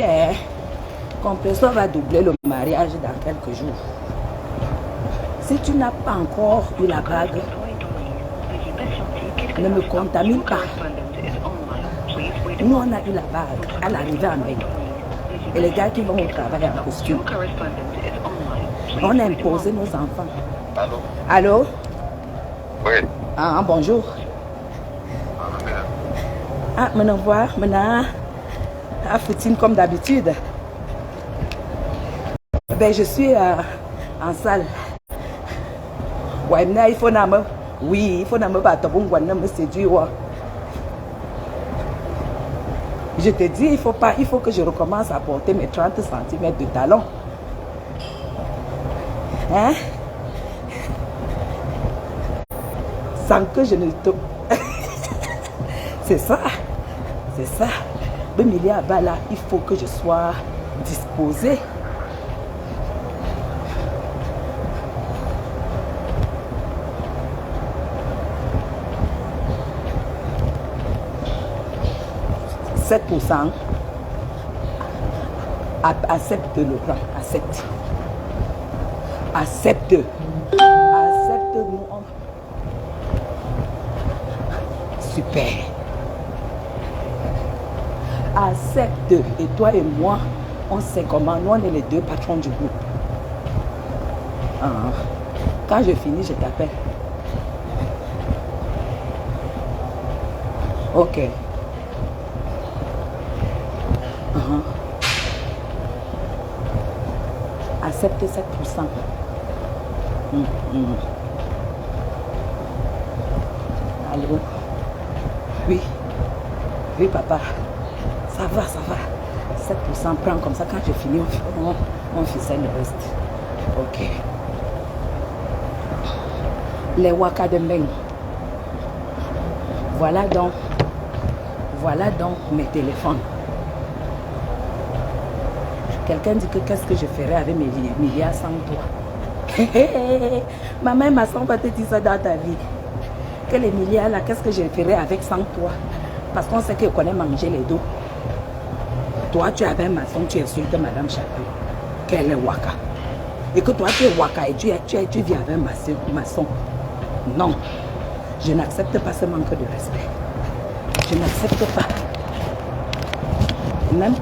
Compressor va doubler le mariage dans quelques jours. Si tu n'as pas encore eu la bague, ne me contamine pas. Nous, on a eu la bague à l'arrivée en mai. Et les gars qui vont au travail en costume. On a imposé nos enfants. Allô? Allô? Oui. Ah, bonjour. Ah, maintenant voir, maintenant, à Foutine comme d'habitude. Ben, je suis en salle. Ouais, maintenant, il faut me... Oui, il faut me battre pour me séduire. Je te dis, il faut que je recommence à porter mes 30 cm de talons. Hein? Sans que je ne te... C'est ça. C'est ça. Le milliard là, il faut que je sois disposée. « 7%. Accepte le plan. Accepte. Accepte. Accepte. Nous. Super. Accepte. Et toi et moi, on sait comment. Nous, on est les deux patrons du groupe. Ah. Quand je finis, je t'appelle. Ok. Accepte 7%. Allô? Oui. Oui, papa. Ça va, ça va. 7% prends comme ça. Quand je finis, on ficelle le reste. Ok. Les waka de Meng. Voilà donc mes téléphones. Quelqu'un dit que qu'est-ce que je ferais avec mes milliards sans toi. Ma mère m'a sans pas te dire ça dans ta vie. Que les milliards là, qu'est-ce que je ferais avec sans toi? Parce qu'on sait qu'elle connaît manger les dos. Toi, tu avais un maçon, tu insultes Madame Chapuis. Qu'elle est waka. Et que toi, tu es waka et tu vis avec un maçon. Non. Je n'accepte pas ce manque de respect. Je n'accepte pas. Même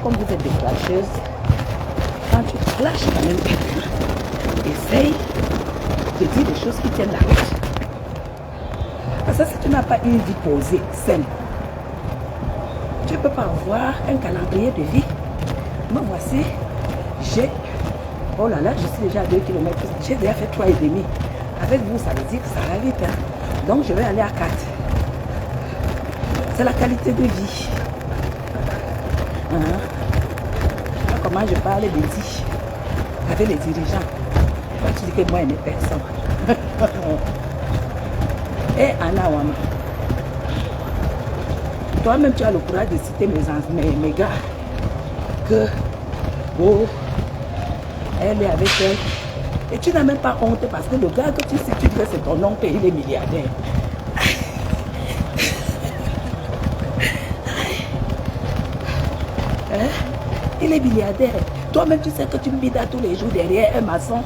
comme vous êtes des clasheuses, quand tu clashes quand même quelqu'un, essaye de dire des choses qui tiennent la route. Parce que si tu n'as pas une vie posée, saine, tu ne peux pas avoir un calendrier de vie. Me voici, oh là là, je suis déjà à 2 km, j'ai déjà fait 3,5. Avec vous, ça veut dire que ça va vite. Hein. Donc, je vais aller à 4. C'est la qualité de vie. Hein? Comment je parle des dits avec les dirigeants. Quand tu dis que moi, il n'est personne. Et Anna Wama, toi-même, tu as le courage de citer mes gars. Que, oh, elle est avec elle. Et tu n'as même pas honte parce que le gars que tu sais, tu dis que c'est ton oncle et il est milliardaire. Hein? Il est milliardaire. Toi-même, tu sais que tu bidas tous les jours derrière un maçon.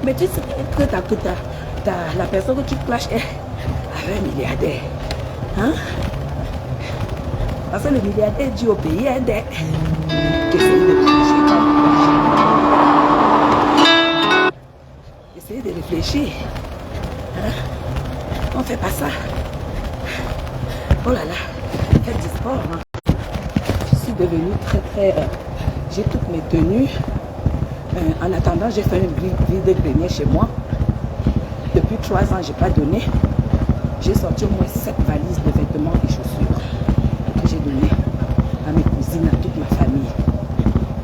Mais tu sais que la personne que tu clashes est un milliardaire. Hein? Parce que le milliardaire dit au pays, hein, essayez de réfléchir. Hein? On ne fait pas ça. Oh là là, faites du sport. Hein? Je suis devenue très... j'ai toutes mes tenues. En attendant, j'ai fait une vide-grenier chez moi. Depuis 3 ans, je n'ai pas donné. J'ai sorti au moins 7 valises de vêtements et chaussures que j'ai donné à mes cousines, à toute ma famille.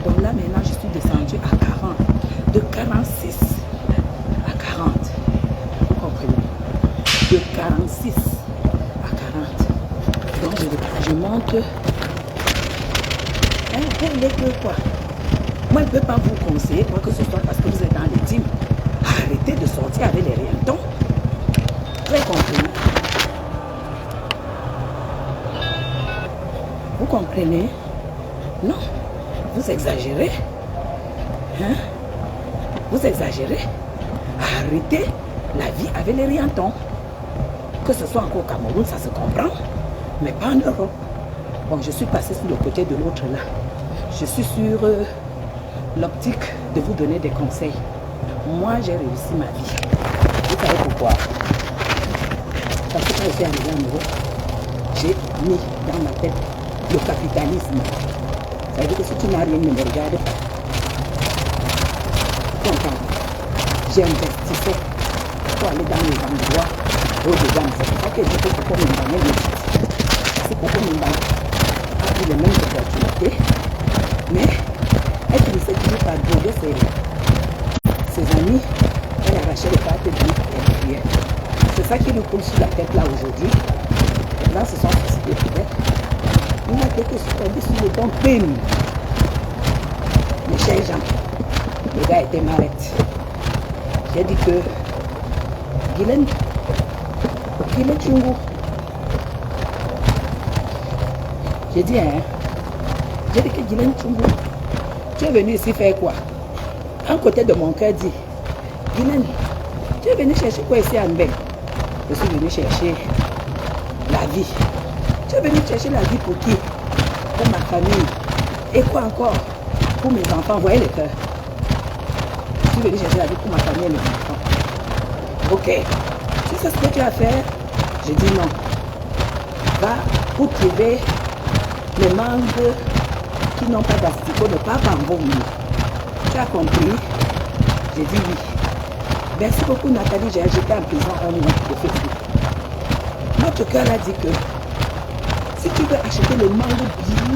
Donc là, maintenant, je suis descendue à 40. De 46 à 40. Vous comprenez? De 46 à 40. Donc, je monte. Vous voulez que quoi? Moi, je ne peux pas vous conseiller quoi que ce soit parce que vous êtes dans les teams. Arrêtez de sortir avec les rientons. Très compris. Vous comprenez? Non. Vous exagérez. Hein? Vous exagérez. Arrêtez la vie avec les rientons. Que ce soit encore au Cameroun, ça se comprend. Mais pas en Europe. Bon, je suis passée sur le côté de l'autre là. Je suis sur l'optique de vous donner des conseils. Moi, j'ai réussi ma vie. Vous savez pourquoi? Parce que quand je suis arrivée en Europe, j'ai mis dans ma tête le capitalisme. Ça veut dire que si tu n'as rien, ne me regarde pas. Tu comprends? J'investissais pour aller dans les endroits au-dedans. C'est pour ça que je dis que c'est comme une bannière. C'est pour que une bannière a les mêmes opportunités. Mais elle finissait toujours par droguer ses amis. Elle arrachait les pattes de lui. C'est ça qui nous coule sur la tête là aujourd'hui. Là, ce sont suicidés peut-être. Il y a quelque chose qui a dit sur le bon prime. Mes chers gens, le gars était marrette. J'ai dit que Guylaine Chungu. J'ai dit, hein, j'ai dit que Guylaine Chungu, tu es venu ici faire quoi? Un côté de mon cœur dit, Guylaine, tu es venu chercher quoi ici à Mbeng? Je suis venu chercher la vie. Tu es venu chercher la vie pour qui? Pour ma famille. Et quoi encore? Pour mes enfants. Vous voyez le cœur? Je suis venu chercher la vie pour ma famille et mes enfants. Ok. Tu sais ce que tu as fait? J'ai dit non. Va pour trouver les mangues qui n'ont pas d'asticot, ne pas bambou. Tu as compris? J'ai dit oui. Merci beaucoup Nathalie, j'ai ajouté en prison un mois de Facebook. Notre cœur a dit que si tu veux acheter les mangues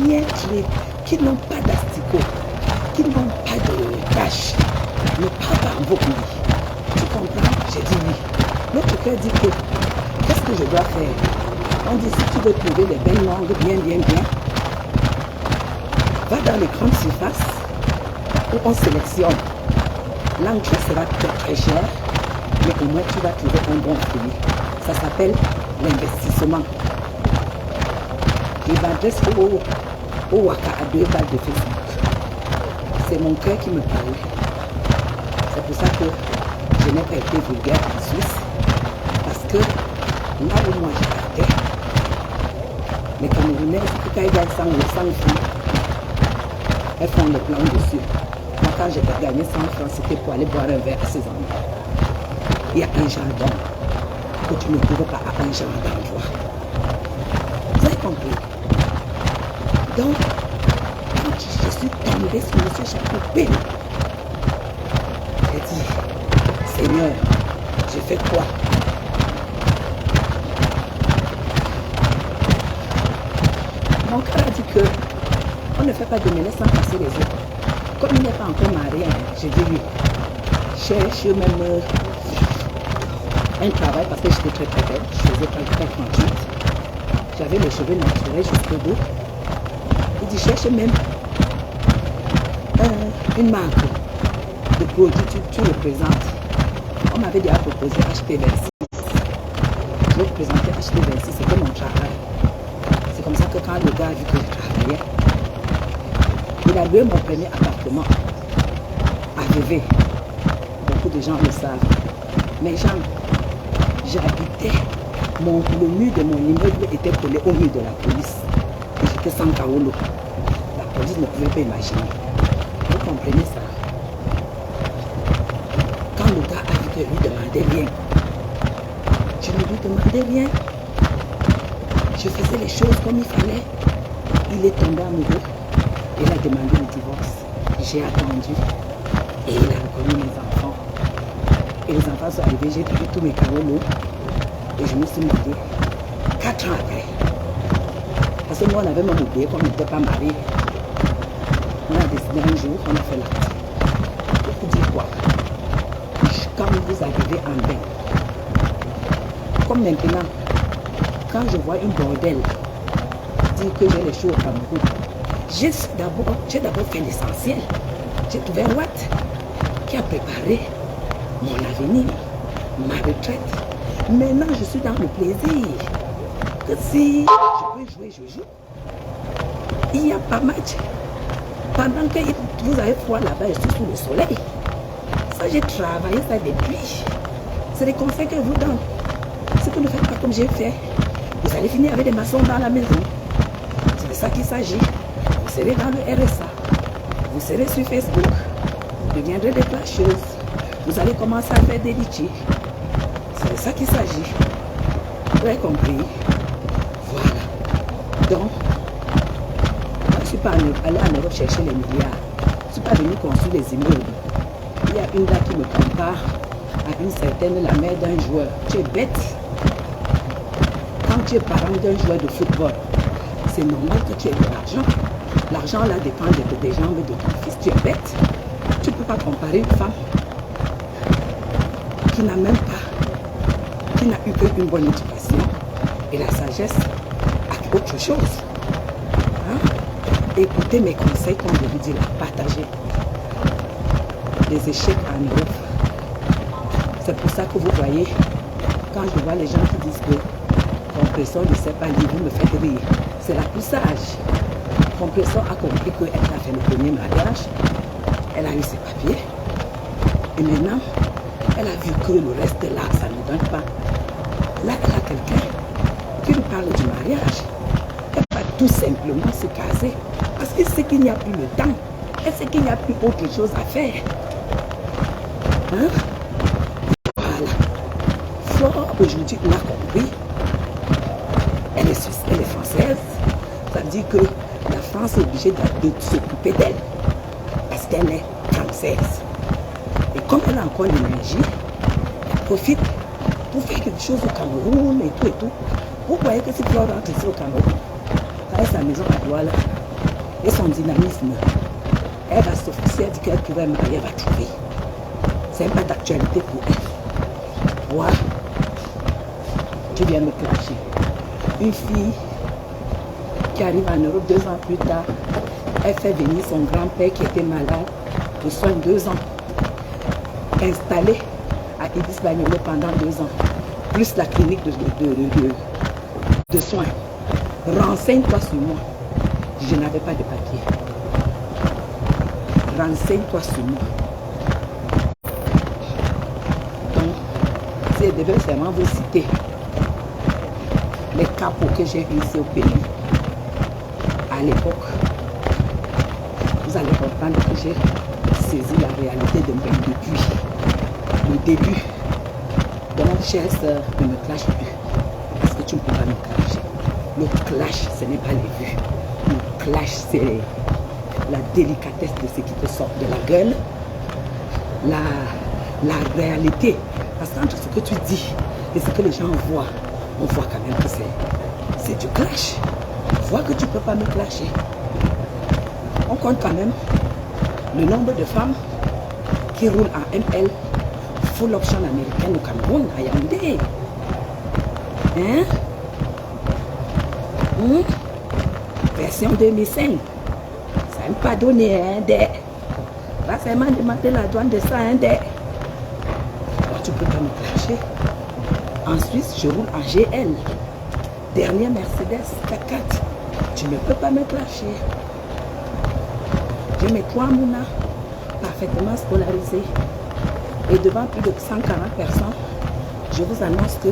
bien clés, qui n'ont pas d'asticot, qui n'ont pas de cash, ne pas bambou. Tu comprends? J'ai dit oui. Notre cœur dit que qu'est-ce que je dois faire? On dit si tu veux trouver les belles mangues bien, va dans les grandes surfaces où on sélectionne. L'entrée sera très cher, mais au moins tu vas trouver un bon fruit. Ça s'appelle l'investissement. Je m'adresse au Waka à 2 balles de Facebook. C'est mon cœur qui me parle. C'est pour ça que je n'ai pas été vulgaire en Suisse. Parce que là où moi je partais, les Camerounais, quand ils gagnent 100 francs, elles font le plan dessus. Moi, quand j'ai gagné 100 francs, c'était pour aller boire un verre à ces endroits. Il y a un jardin que tu ne trouves pas à un jardin d'endroit. Vous avez compris? Donc, quand je suis tombée sur M. Chapeau, j'ai dit, Seigneur, J'ai fait quoi? Mon cœur a dit que on ne fait pas de ménage sans casser les autres. Comme il n'est pas encore marié, j'ai dit oui. Cherche même un travail parce que j'étais très belle. Je faisais 38. J'avais les cheveux naturels jusqu'au dos. Il dit cherche même une marque de produits, tu le présentes. On m'avait déjà proposé HT26. Je vais présenter HT26, c'était mon travail. C'est comme ça que quand le gars a vu que je travaillais, il a loué mon premier appartement à VV. Beaucoup de gens le savent. Mais j'habitais, le mur de mon immeuble était collé au mur de la police. Et j'étais sans kaolo. La police ne pouvait pas imaginer. Vous comprenez ça? Quand le gars a vu que je lui demandais rien, je ne lui demandais rien. Je faisais les choses comme il fallait. Il est tombé amoureux. Il a demandé le divorce. J'ai attendu. Et il a reconnu mes enfants. Et les enfants sont arrivés, j'ai pris tous mes carolos. Et je me suis mariée 4 ans après. Parce que nous, on avait même oublié qu'on n'était pas mariés. On a décidé un jour, on a fait l'acte. Pour vous dire quoi? Quand vous arrivez en bain, comme maintenant, quand je vois une bordelle dire que j'ai les choses au Cameroun, j'ai d'abord fait l'essentiel. J'ai trouvé un Watt qui a préparé mon avenir, ma retraite. Maintenant, je suis dans le plaisir. Que si je peux jouer, je joue. Il n'y a pas match. Pendant que vous avez froid là-bas, je suis sous le soleil. Ça, j'ai travaillé ça depuis. C'est des conseils que je vous donne. Si vous ne faites pas comme j'ai fait, vous allez finir avec des maçons dans la maison. C'est de ça qu'il s'agit. Vous serez dans le RSA. Vous serez sur Facebook. Vous deviendrez des clasheuses. Vous allez commencer à faire des litiges. C'est de ça qu'il s'agit. Vous avez compris? Voilà. Donc, moi, je ne suis pas allé en Europe chercher les milliards. Je ne suis pas venu construire les immeubles. Il y a une là qui me compare à une certaine la mère d'un joueur. Tu es bête. Quand tu es parent d'un joueur de football, c'est normal que tu aies de l'argent. L'argent là dépend des jambes de ton fils. Tu es bête. Tu ne peux pas comparer une femme qui n'a même pas, qui n'a eu qu'une bonne éducation et la sagesse à autre chose. Hein? Écoutez mes conseils, comme je vous dis là, partagez. Les échecs en Europe. C'est pour ça que vous voyez, quand je vois les gens qui disent que Compression ne sait pas lire, vous me faites rire. C'est la plus sage. Compression a compris qu'elle a fait le premier mariage, elle a eu ses papiers, et maintenant, elle a vu que le reste là, ça ne donne pas. Là, elle a quelqu'un qui lui parle du mariage. Elle va tout simplement se caser, parce qu'elle sait qu'il n'y a plus le temps, elle sait qu'il n'y a plus autre chose à faire. Hein? Voilà. Fort aujourd'hui, on a compris. Elle est suisse, elle est française. Ça veut dire que la France est obligée de s'occuper d'elle. Parce qu'elle est française. Et comme elle a encore l'énergie, elle profite pour faire quelque chose au Cameroun et tout et tout. Vous voyez que si Flore rentre ici au Cameroun, avec sa maison à Douala et son dynamisme, elle va s'officier, elle dit qu'elle pourrait marier, elle va trouver. C'est pas d'actualité pour elle. Ouais. Tu viens me clasher. Une fille qui arrive en Europe 2 ans plus tard, elle fait venir son grand-père qui était malade pour soin 2 ans. Installé à Ibis Bagnolo pendant 2 ans. Plus la clinique de soins. Renseigne-toi sur moi. Je n'avais pas de papier. Renseigne-toi sur moi. Je devais vraiment vous citer les capots que j'ai eu ici au pays à l'époque. Vous allez comprendre que j'ai saisi la réalité de mon depuis le début. Donc, chère sœur, ne me clash plus parce que tu ne peux pas me clasher. Le clash, ce n'est pas les vues. Le clash, c'est la délicatesse de ce qui te sort de la gueule, la réalité. Parce entre ce que tu dis et ce que les gens voient, on voit quand même que c'est du clash. On voit que tu ne peux pas me clasher. On compte quand même le nombre de femmes qui roulent en ML full option américaine au Cameroun, à Yaoundé. Hein? Version 2005. Ça n'a pas donné un dé. Là, c'est m'a demandé la douane de ça, un dé. Alors, tu peux pas me clasher. En Suisse, je roule en GL. Dernier Mercedes 4x4. Tu ne peux pas me clasher. J'ai mes 3 mounas parfaitement scolarisés. Et devant plus de 140 personnes, je vous annonce que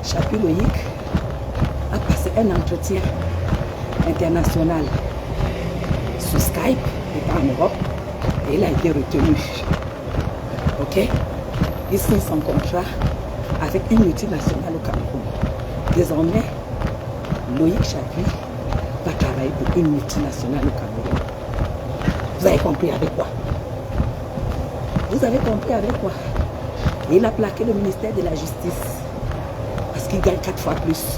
Chapu Loïc a passé un entretien international sur Skype, étant en Europe, et il a été retenu. Ok? Il signe son contrat avec une multinationale au Cameroun. Désormais, Loïc Chapu va travailler pour une multinationale au Cameroun. Vous avez compris avec quoi? Vous avez compris avec quoi? Et il a plaqué le ministère de la Justice parce qu'il gagne 4 fois plus.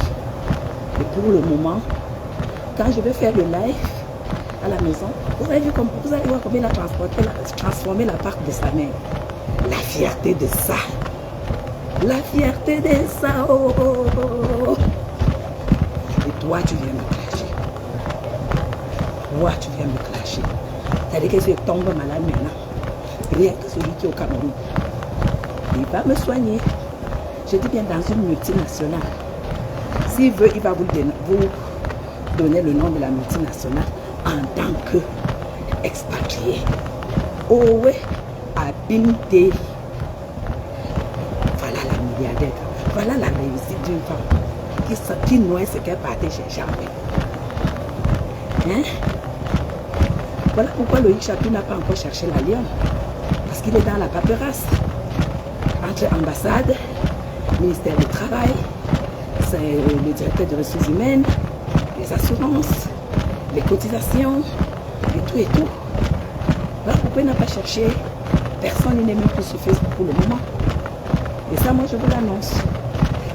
Et pour le moment, quand je vais faire le live à la maison, vous allez voir combien il a transformé la part de sa mère. La fierté de ça. La fierté de ça. Oh, oh, oh. Et toi, tu viens me clasher. Toi, tu viens me clasher. C'est-à-dire que je tombe malade maintenant. Rien que celui qui est au Cameroun. Il va me soigner. Je dis bien dans une multinationale. S'il veut, il va vous donner le nom de la multinationale en tant qu'expatrié. Oh oui, Abimde. Voilà la milliardaire. Voilà la réussite d'une femme qui noie ce qu'elle partait chercher. Hein? Voilà pourquoi Loïc Chapu n'a pas encore cherché la lionne. Parce qu'il est dans la paperasse. Entre ambassade, ministère du Travail, c'est le directeur des ressources humaines, les assurances, les cotisations, et tout et tout. Voilà pourquoi il n'a pas cherché. Personne n'est même plus sur Facebook pour le moment. Et ça, moi, je vous l'annonce.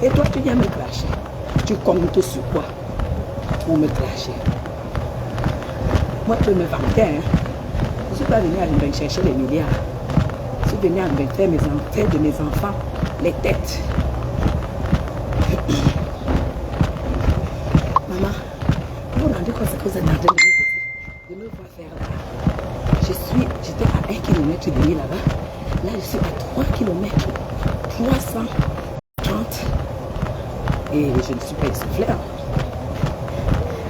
Et toi, tu viens me clasher. Tu comptes sur quoi pour me clasher? Moi, tu peux me vanter. Hein? Je ne suis pas venu à Rimbaud chercher les milliards. Je suis venu à Rimbaud faire de mes enfants les têtes. Maman, vous vous rendez compte ce que vous êtes en train de me voir faire là? J'étais à 1 km et demi là-bas. Là, je suis à 3 km 330. Et je ne suis pas essoufflée. Hein?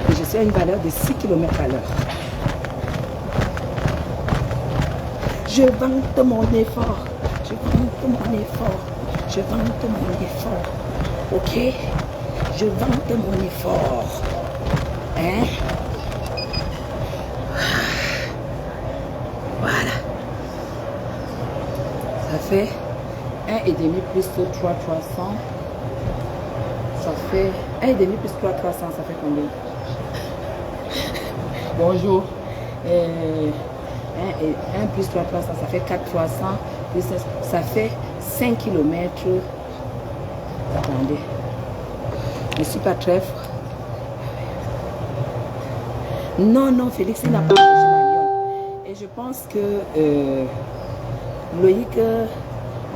Et je suis à une valeur de 6 km à l'heure. Je vante mon effort. Je vante mon effort. Je vante mon effort. Ok? Je vante mon effort. Hein? Voilà. Ça fait 1,5 plus 3, 300. Ça fait 1,5 plus 3, 300. Ça fait combien? Bonjour. 1 plus 3, 300, ça fait 4, 300. Ça fait 5 km. Attendez. Je ne suis pas très fort. Non, non, Félix, il n'a pas mangé la lionne. Et je pense que Loïc,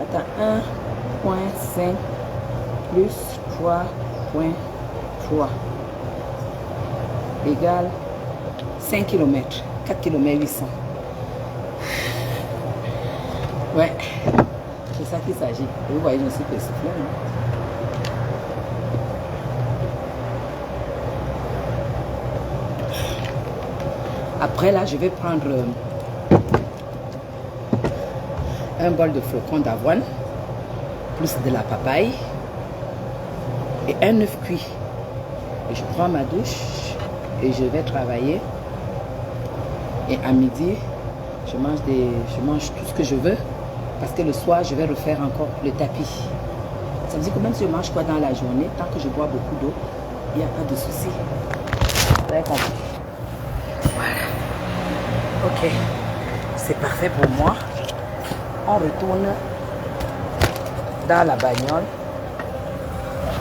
attends, 1,5 plus 3,3 égale 5 km. 4 km 800. Ouais, c'est ça qu'il s'agit. Vous voyez, je me suis fait souffler. Après là, je vais prendre un bol de flocons d'avoine, plus de la papaye et un œuf cuit. Et je prends ma douche et je vais travailler. Et à midi, je mange tout ce que je veux. Parce que le soir, je vais refaire encore le tapis. Ça veut dire que même si je mange quoi dans la journée, tant que je bois beaucoup d'eau, il n'y a pas de souci. Vous avez compris? Voilà. Ok. C'est parfait pour moi. On retourne dans la bagnole.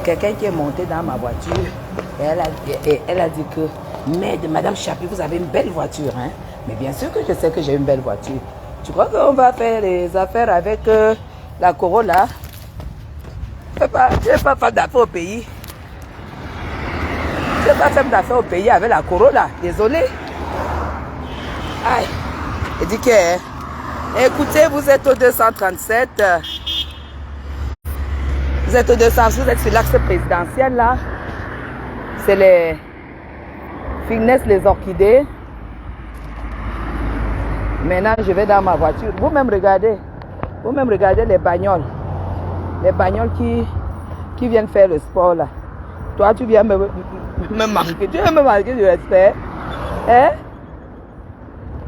Quelqu'un qui est monté dans ma voiture. Et elle a dit que, mais Madame Chapuis, vous avez une belle voiture. Hein? Mais bien sûr que je sais que j'ai une belle voiture. Tu crois qu'on va faire les affaires avec la Corolla? Je ne vais pas faire d'affaires au pays. Je ne vais pas faire d'affaires au pays avec la Corolla. Désolé. Aïe. Il dit que, écoutez, vous êtes au 237. Vous êtes au 200, vous êtes sur l'axe présidentiel là. C'est les Finesse, les orchidées. Maintenant, je vais dans ma voiture. Vous-même regardez les bagnoles. Les bagnoles qui viennent faire le sport là. Toi, tu viens me manquer. Tu viens me manquer du respect. Hein?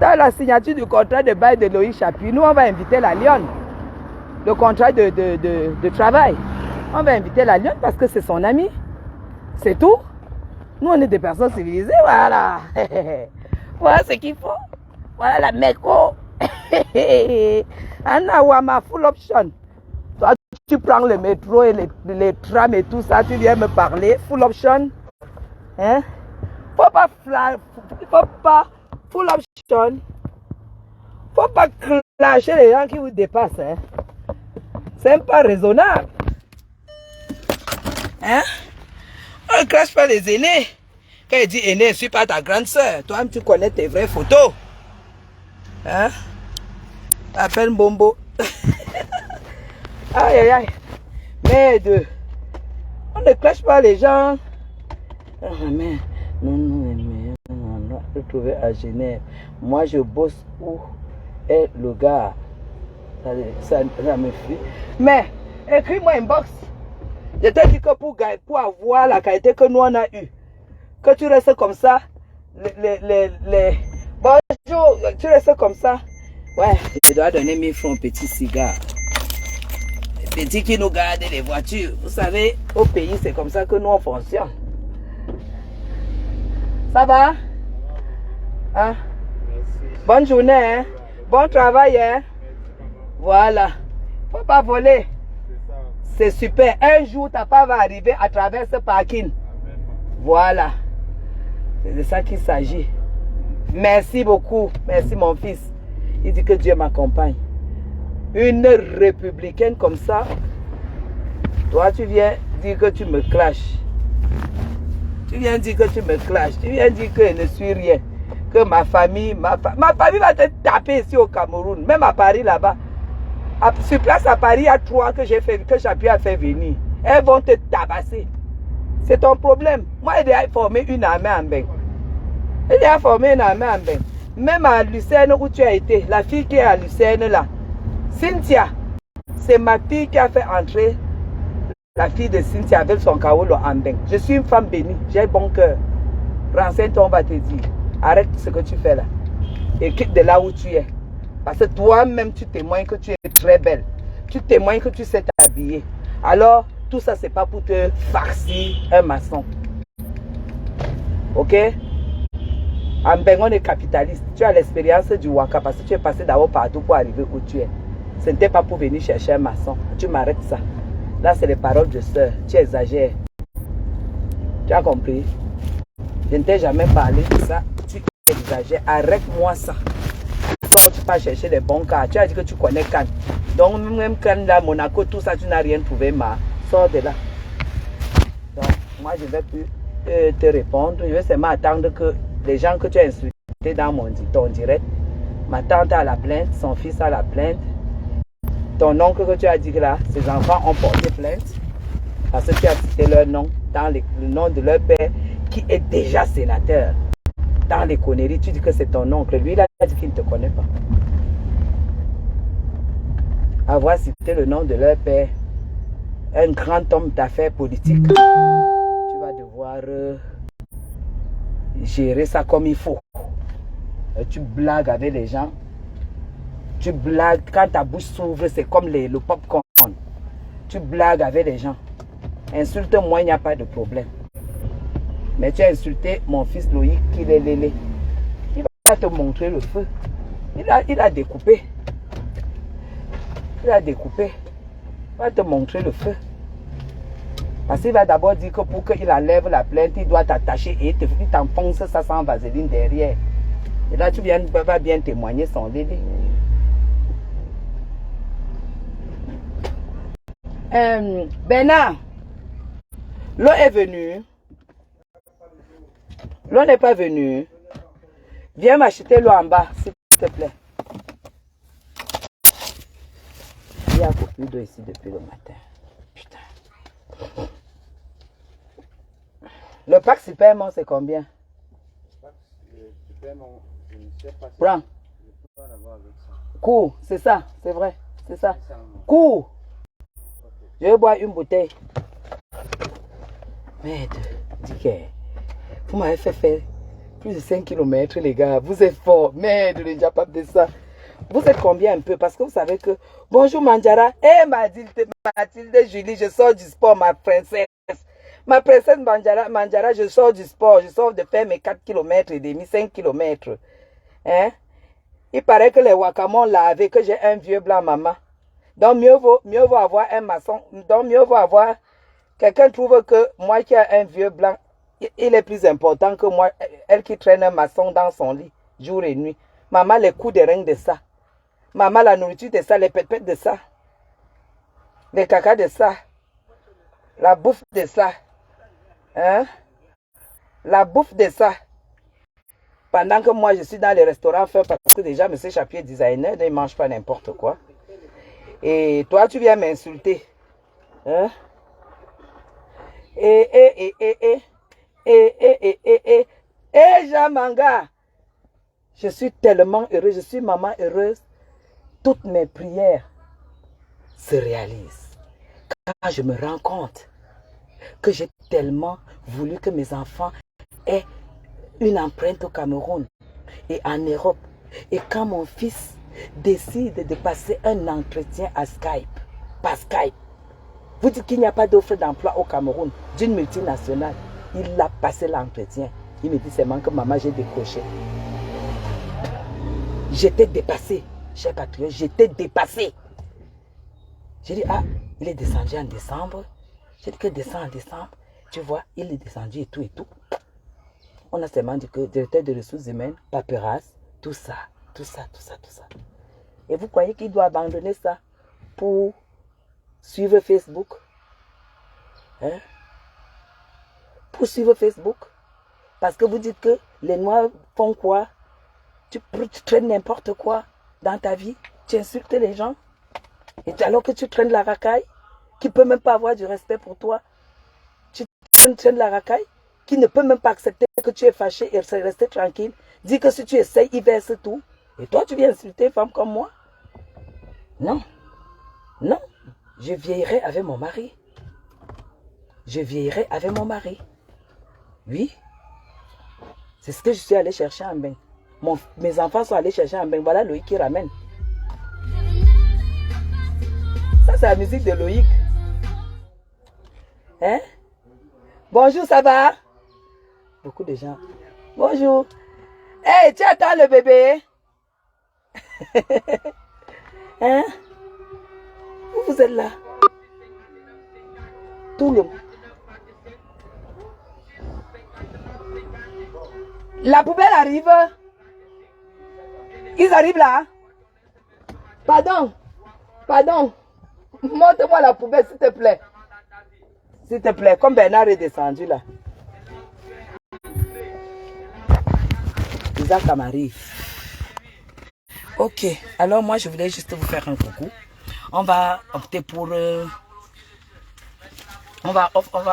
Dans la signature du contrat de bail de Loïc Chapuis, nous, on va inviter la Lionne. Le contrat de travail. On va inviter la Lionne parce que c'est son ami. C'est tout. Nous, on est des personnes civilisées, voilà. Voilà ce qu'il faut. Voilà la Meko. Anawama, full option. Toi, tu prends le métro et les trams et tout ça, tu viens me parler. Full option. Hein? Faut pas full option. Faut pas clasher les gens qui vous dépassent. Hein? C'est pas raisonnable. Hein? On ne crache pas les aînés. Quand il dit aîné, je ne suis pas ta grande soeur. Toi-même, tu connais tes vraies photos. Hein? Appelle Bombo. Aïe, aïe, aïe. Merde. On ne crache pas les gens. Ah, mais on doit le trouver à Genève. Moi, je bosse où est le gars? Ça me fuit. Mais, écris-moi une box. Je te dis que pour avoir la qualité que nous on a eue, que tu restes comme ça, bonjour, tu restes comme ça. Ouais, je dois donner 1000 francs au petit cigare. Les petits qui nous gardent les voitures. Vous savez, au pays, c'est comme ça que nous on fonctionne. Ça va? Hein? Bonne journée, hein? Bon travail, hein? Voilà. Faut pas voler. C'est super. Un jour, ta part va arriver à travers ce parking. Voilà. C'est de ça qu'il s'agit. Merci beaucoup. Merci, mon fils. Il dit que Dieu m'accompagne. Une républicaine comme ça, toi, tu viens dire que tu me clashes. Tu viens dire que tu me clashes. Tu viens dire que je ne suis rien. Que ma famille va te taper ici au Cameroun. Même à Paris, là-bas. Sur place à Paris, il y a 3 que Chapuis a fait venir. Elles vont te tabasser. C'est ton problème. Moi, j'ai déjà formé une armée en Beng. J'ai déjà formé une armée en Beng. Même à Lucerne où tu as été, la fille qui est à Lucerne là, Cynthia, c'est ma fille qui a fait entrer la fille de Cynthia avec son kaolo en Beng. Je suis une femme bénie, j'ai bon cœur. Renseigne-toi, on va te dire. Arrête ce que tu fais là. Et quitte de là où tu es. Parce que toi-même, tu témoignes que tu es très belle. Tu témoignes que tu sais t'habiller. Alors, tout ça, c'est pas pour te farcir un maçon. Ok? En Beng, on est capitaliste. Tu as l'expérience du Waka parce que tu es passé d'abord partout pour arriver où tu es. Ce n'était pas pour venir chercher un maçon. Tu m'arrêtes ça. Là, c'est les paroles de sœur. Tu exagères. Tu as compris? Je ne t'ai jamais parlé de ça. Tu exagères. Arrête-moi ça. Tu vas chercher les bons cas. Tu as dit que tu connais Cannes. Donc, même Cannes, là, Monaco, tout ça, tu n'as rien trouvé, ma. Sors de là. Donc, moi, je ne vais plus te répondre. Je vais seulement attendre que les gens que tu as insultés dans ton direct, ma tante a la plainte, son fils a la plainte, ton oncle que tu as dit que là, ses enfants ont porté plainte parce que tu as cité leur nom dans le nom de leur père qui est déjà sénateur. Dans les conneries, tu dis que c'est ton oncle. Lui, il a dit qu'il ne te connaît pas. Avoir cité le nom de leur père, un grand homme d'affaires politique, tu vas devoir gérer ça comme il faut. Tu blagues avec les gens. Tu blagues, quand ta bouche s'ouvre, c'est comme le popcorn. Tu blagues avec les gens. Insulte-moi, il n'y a pas de problème. Mais tu as insulté mon fils Loïc, qui est lélé. Il va te montrer le feu. Il a découpé. Il a découpé. va te montrer le feu. Parce qu'il va d'abord dire que pour qu'il enlève la plainte, il doit t'attacher et il t'enfonce ça sans vaseline derrière. Et là, tu vas bien témoigner son bébé. Bernard, l'eau est venue. L'eau n'est pas venue. Viens m'acheter l'eau en bas, s'il te plaît. Il y a beaucoup plus d'eau ici depuis le matin. Putain. Le pack Superman, c'est combien? Prends. Cours, c'est ça, c'est vrai, c'est ça. Cours. Je vais boire une bouteille. Merde, dis que vous m'avez fait faire plus de 5 km, les gars. Vous êtes forts. Merde, les diapables de ça. Vous êtes combien un peu? Parce que vous savez que... Bonjour Manjara. Eh Mathilde Julie, je sors du sport, ma princesse. Ma princesse Manjara, je sors du sport. Je sors de faire mes 4 km et demi, 5 km. Hein? Il paraît que les Wakamon lavaient, que j'ai un vieux blanc maman. Donc mieux vaut avoir un maçon. Donc mieux vaut avoir... Quelqu'un trouve que moi qui ai un vieux blanc, il est plus important que moi, elle qui traîne un maçon dans son lit, jour et nuit. Maman, les coups de rein de ça. Maman, la nourriture de ça, les pètes de ça. Les caca de ça. La bouffe de ça. Hein? La bouffe de ça. Pendant que moi, je suis dans les restaurants, parce que déjà, M. Chapier est designer, il ne mange pas n'importe quoi. Et toi, tu viens m'insulter. Hein? Jamanga, je suis tellement heureuse, je suis maman heureuse. Toutes mes prières se réalisent quand je me rends compte que j'ai tellement voulu que mes enfants aient une empreinte au Cameroun et en Europe. Et quand mon fils décide de passer un entretien à Skype, par Skype, vous dites qu'il n'y a pas d'offre d'emploi au Cameroun d'une multinationale. Il a passé l'entretien. Il me dit seulement que maman, j'ai décroché. J'étais dépassée, cher patriote, j'étais dépassée. J'ai dit, ah, il est descendu en décembre. J'ai dit que descend en décembre. Tu vois, il est descendu et tout et tout. On a seulement dit que directeur de ressources humaines, paperasse, tout ça, tout ça, tout ça, tout ça. Et vous croyez qu'il doit abandonner ça pour suivre Facebook? Hein? Pour suivre Facebook? Parce que vous dites que les Noirs font quoi? Tu traînes n'importe quoi dans ta vie. Tu insultes les gens. Et alors que tu traînes la racaille, qui ne peut même pas avoir du respect pour toi. Tu traînes la racaille, qui ne peut même pas accepter que tu es fâché et rester tranquille. Dis que si tu essayes, il verse tout. Et toi, tu viens insulter une femme comme moi? Non. Non. Je vieillirai avec mon mari. Je vieillirai avec mon mari. Oui. C'est ce que je suis allé chercher en bain. Mes enfants sont allés chercher en bain. Voilà Loïc qui ramène. Ça, c'est la musique de Loïc. Hein? Bonjour, ça va? Beaucoup de gens. Bonjour. Hey, tu attends le bébé? Hein? Vous êtes là. Tout le monde. La poubelle arrive. Ils arrivent là. Pardon. Pardon. Montre-moi la poubelle, s'il te plaît. S'il te plaît, comme Bernard est descendu là. Isaac m'arrive. Ok, alors moi je voulais juste vous faire un coucou. On va opter pour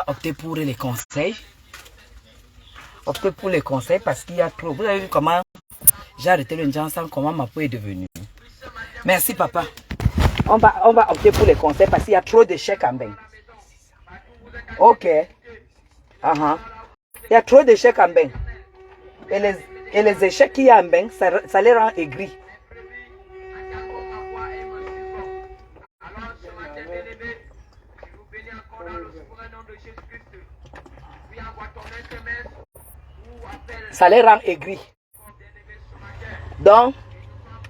opter pour les conseils. Opter pour les conseils parce qu'il y a trop. Vous avez vu comment j'ai arrêté le Jansan, comment ma peau est devenue. Merci papa. On va opter pour les conseils parce qu'il y a trop d'échecs en bain. Ok. Il y a trop d'échecs en bain. Et les échecs qu'il y a en bain, ça les rend aigris. Ça les rend aigris. Donc,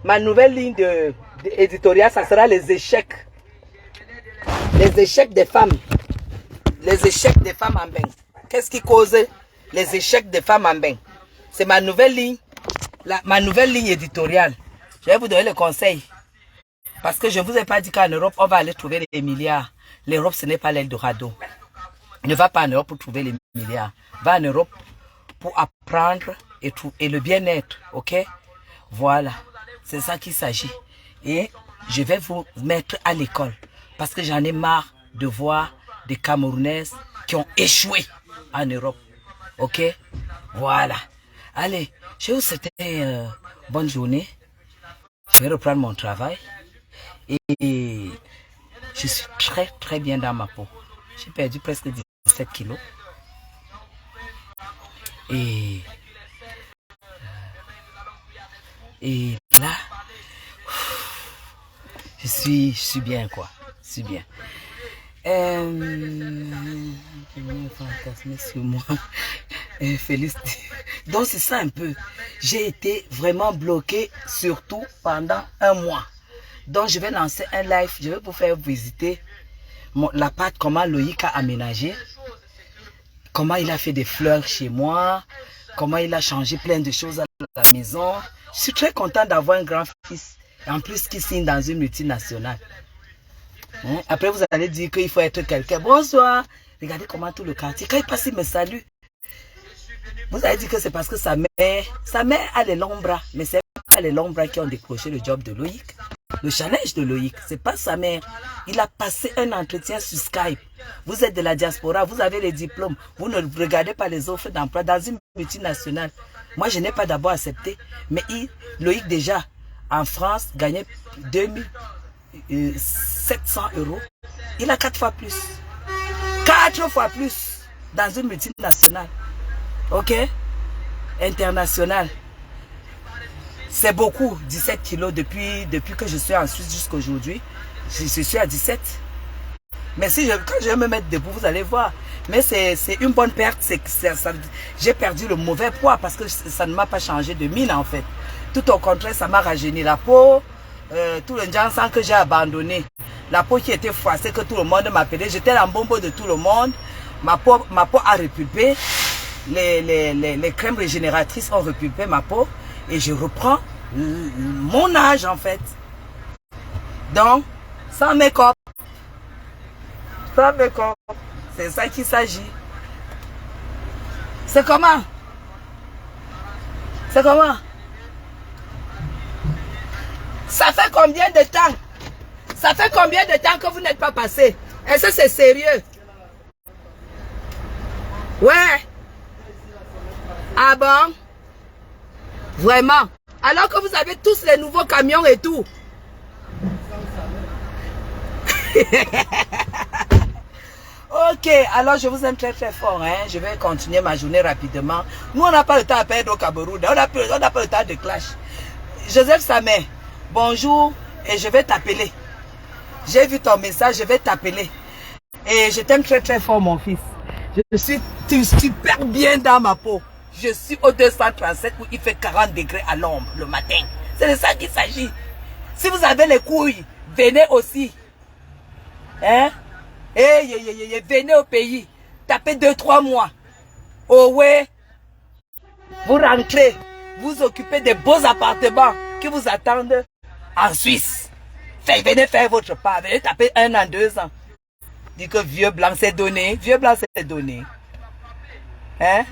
ma nouvelle ligne éditoriale, ça sera les échecs. Les échecs des femmes. Les échecs des femmes en bain. Qu'est-ce qui cause les échecs des femmes en bain? C'est ma nouvelle ligne. Ma nouvelle ligne éditoriale. Je vais vous donner le conseil. Parce que je ne vous ai pas dit qu'en Europe, on va aller trouver les milliards. L'Europe, ce n'est pas l'Eldorado. Ne va pas en Europe pour trouver les milliards. Va en Europe pour apprendre et le bien-être. Ok? Voilà. C'est ça qu'il s'agit. Et je vais vous mettre à l'école. Parce que j'en ai marre de voir des Camerounaises qui ont échoué en Europe. Ok? Voilà. Allez, je vous souhaite bonne journée. Je vais reprendre mon travail. Et je suis très bien dans ma peau. J'ai perdu presque 17 kilos. Et là, je suis bien quoi. Je suis bien. Fantasmer sur moi. Félix. Donc c'est ça un peu. J'ai été vraiment bloquée, surtout pendant un mois. Donc je vais lancer un live. Je vais vous faire visiter l'appart, comment Loïc a aménagé. Comment il a fait des fleurs chez moi. Comment il a changé plein de choses à la maison. Je suis très content d'avoir un grand-fils. En plus qui signe dans une multinationale. Hein? Après vous allez dire qu'il faut être quelqu'un. Bonsoir. Regardez comment tout le quartier. Quand il passe, il me salue. Vous allez dire que c'est parce que sa mère a les longs bras. Mais c'est pas les longs bras qui ont décroché le job de Loïc. Le challenge de Loïc, c'est pas sa mère. Il a passé un entretien sur Skype. Vous êtes de la diaspora, vous avez les diplômes. Vous ne regardez pas les offres d'emploi dans une multinationale. Moi, je n'ai pas d'abord accepté. Mais Loïc, déjà, en France, gagnait 2700 €. Il a 4 fois plus. 4 fois plus dans une multinationale. Ok? Internationale. C'est beaucoup, 17 kilos depuis que je suis en Suisse jusqu'à aujourd'hui. Je suis à 17. Mais si quand je vais me mettre debout, vous allez voir. Mais c'est une bonne perte. J'ai perdu le mauvais poids parce que ça ne m'a pas changé de mine en fait. Tout au contraire, ça m'a rajeuni la peau. Tout le gens sent que j'ai abandonné. La peau qui était froissée, que tout le monde m'appelait. J'étais la bombe de tout le monde. Ma peau a repulpé. Les crèmes régénératrices ont repulpé ma peau. Et je reprends mon âge en fait. Donc, sans make-up. Sans make-up. C'est ça qu'il s'agit. C'est comment? C'est comment? Ça fait combien de temps? Ça fait combien de temps que vous n'êtes pas passé? Est-ce que c'est sérieux? Ouais. Ah bon? Vraiment. Alors que vous avez tous les nouveaux camions et tout. Ok, alors je vous aime très fort. Hein? Je vais continuer ma journée rapidement. Nous, on n'a pas le temps à perdre au Cameroun. On n'a pas le temps de clash. Joseph Samé, bonjour et je vais t'appeler. J'ai vu ton message, je vais t'appeler. Et je t'aime très fort, mon fils. Je suis super bien dans ma peau. Je suis au 237 où il fait 40 degrés à l'ombre le matin. C'est de ça qu'il s'agit. Si vous avez les couilles, venez aussi. Hein? Venez au pays. Tapez 2-3 mois. Oh ouais. Vous rentrez. Vous occupez des beaux appartements qui vous attendent en Suisse. Venez faire votre part. Venez taper 1 an, 2 ans. Dit que vieux blanc c'est donné. Vieux blanc c'est donné. Hein?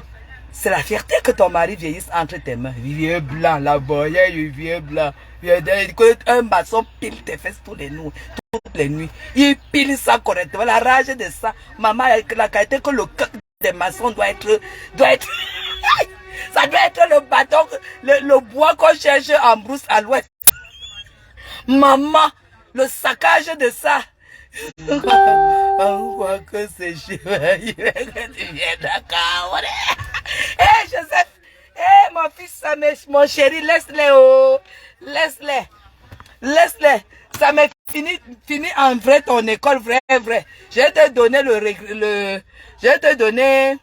C'est la fierté que ton mari vieillisse entre tes mains. Vieux blanc, la boyette, vieux blanc. Un maçon pile tes fesses toutes les nuits. Il pile ça correctement. La rage de ça. Maman, la qualité que le cœur des maçons doit être ça doit être le bâton, le bois qu'on cherche en brousse à l'ouest. Maman, le saccage de ça. On voit que c'est chez d'accord. Hé Joseph, hé mon fils, mon chéri, laisse-les, oh. Laisse-les. Ça m'est fini en vrai ton école, vrai. Je vais te donner je vais te donner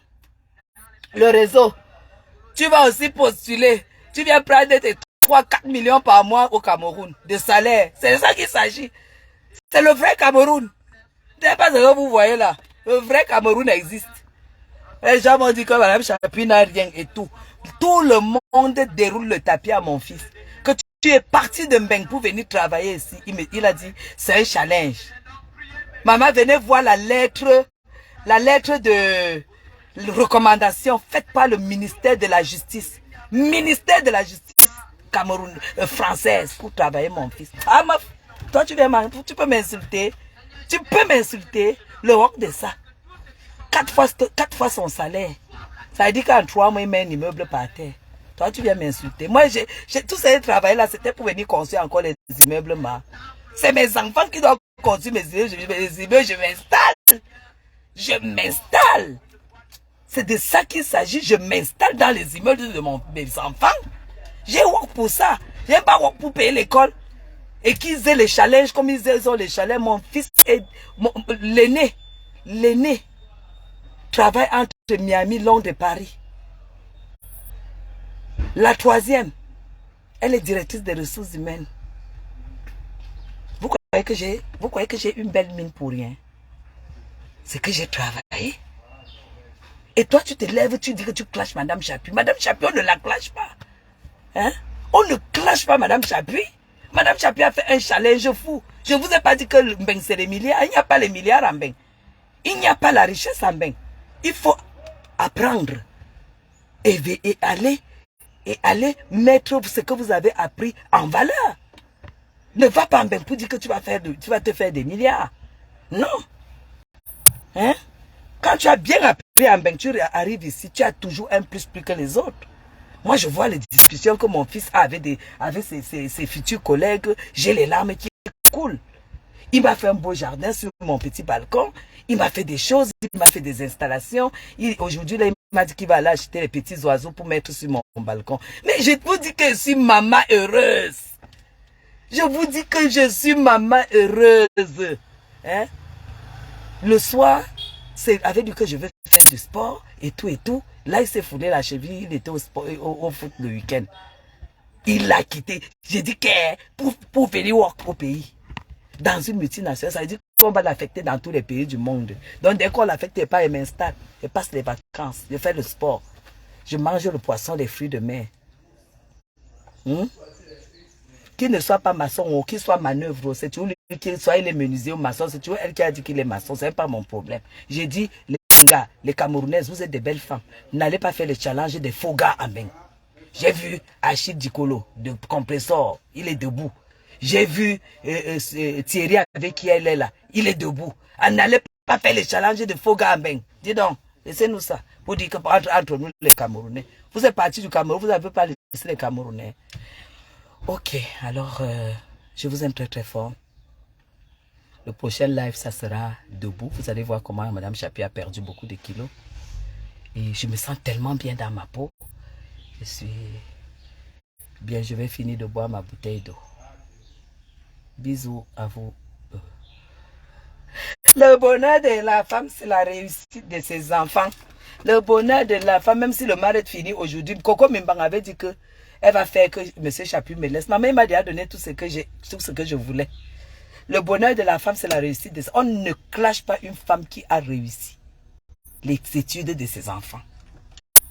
le réseau. Tu vas aussi postuler. Tu viens prendre tes 3-4 millions par mois au Cameroun de salaire. C'est de ça qu'il s'agit. C'est le vrai Cameroun. C'est pas ce que vous voyez là. Le vrai Cameroun existe. Les gens m'ont dit que Madame Chapuis n'a rien et tout. Tout le monde déroule le tapis à mon fils. Que tu es parti de Mbeng pour venir travailler ici. Il a dit, c'est un challenge. Maman, venez voir la lettre de recommandation faite par le ministère de la Justice. Ministère de la Justice Cameroun, française pour travailler mon fils. Ah, toi tu peux m'insulter. Tu peux m'insulter. Le rock de ça. 4 fois son salaire. Ça veut dire qu'en 3 mois, il met un immeuble par terre. Toi, tu viens m'insulter. Moi, tout ce travail là, c'était pour venir construire encore les immeubles. C'est mes enfants qui doivent construire mes immeubles. Je m'installe. Je m'installe. C'est de ça qu'il s'agit. Je m'installe dans les immeubles de mes enfants. J'ai work pour ça. J'ai pas work pour payer l'école. Et qu'ils aient les challenges comme ils ont les challenges. Mon fils est l'aîné travaille entre Miami, Londres et Paris. La troisième, elle est directrice des ressources humaines. Vous croyez que j'ai une belle mine pour rien? C'est que j'ai travaillé. Et toi, tu te lèves, tu dis que tu clashes Madame Chapuis. Madame Chapuis, on ne la clash pas. Hein? On ne clash pas Madame Chapuis. Madame Chapuis a fait un challenge fou. Je ne vous ai pas dit que le Mbeng c'est les milliards. Il n'y a pas les milliards en Mbeng. Il n'y a pas la richesse en Mbeng. Il faut apprendre et aller mettre ce que vous avez appris en valeur. Ne va pas en Mbeng pour dire que tu vas te faire des milliards. Non. Hein? Quand tu as bien appris en Mbeng, tu arrives ici, tu as toujours un plus que les autres. Moi, je vois les discussions que mon fils a avec ses futurs collègues. J'ai les larmes qui coulent. Il m'a fait un beau jardin sur mon petit balcon. Il m'a fait des choses, il m'a fait des installations. Aujourd'hui, il m'a dit qu'il va aller acheter les petits oiseaux pour mettre sur mon balcon. Mais je vous dis que je suis maman heureuse. Je vous dis que je suis maman heureuse. Hein? Le soir, c'est avec lui que je vais faire du sport et tout et tout. Là, il s'est foulé la cheville, il était au foot le week-end. Il l'a quitté. J'ai dit que pour venir work au pays. Dans une multinationale, ça veut dire qu'on va l'affecter dans tous les pays du monde. Donc dès qu'on l'affecte pas, il m'installe. Je passe les vacances, je fais le sport. Je mange le poisson, les fruits de mer. Qu'il ne soit pas maçon ou qu'il soit manœuvre, c'est toujours lui qu'il soit il est menuisier ou maçon, c'est toujours elle qui a dit qu'il est maçon, c'est pas mon problème. J'ai dit, les gars, les Camerounaises, vous êtes des belles femmes. N'allez pas faire le challenge des faux gars à main. J'ai vu Achille Dikolo, de compresseur, il est debout. J'ai vu Thierry avec qui elle est là. Il est debout. Elle n'allait pas faire les challenges de faux gars en Mbeng. Dis donc, laissez-nous ça. Pour dire que entre nous les Camerounais. Vous êtes partis du Cameroun, vous n'avez pas laissé les Camerounais. Ok, alors je vous aime très très fort. Le prochain live, ça sera debout. Vous allez voir comment Madame Chapuis a perdu beaucoup de kilos. Et je me sens tellement bien dans ma peau. Je suis bien, je vais finir de boire ma bouteille d'eau. Bisous à vous. Le bonheur de la femme, c'est la réussite de ses enfants. Le bonheur de la femme, même si le mal est fini aujourd'hui, Coco Mimbang avait dit que elle va faire que M. Chapuis me laisse. Maman m'a déjà donné tout ce que je voulais. Le bonheur de la femme, c'est la réussite de ses enfants. On ne clash pas une femme qui a réussi les études de ses enfants.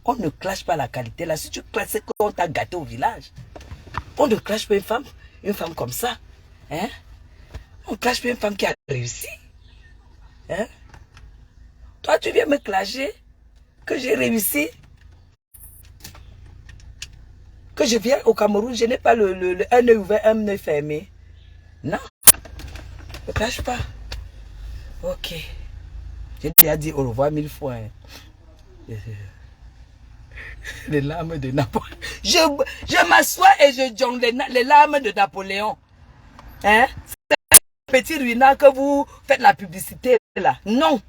On ne clash pas la qualité. Là, si tu clashes, c'est qu'on t'a gâté au village. On ne clash pas une femme comme ça. Hein? On ne clash pas une femme qui a réussi. Hein? Toi, tu viens me clasher que j'ai réussi. Que je viens au Cameroun, je n'ai pas un œil ouvert, un œil fermé. Non. Ne clash pas. Ok. J'ai déjà dit au revoir 1000 fois. Hein. Les larmes de Napoléon. Je m'assois et je jongle les larmes de Napoléon. Hein? C'est un petit ruinard que vous faites la publicité là. Non.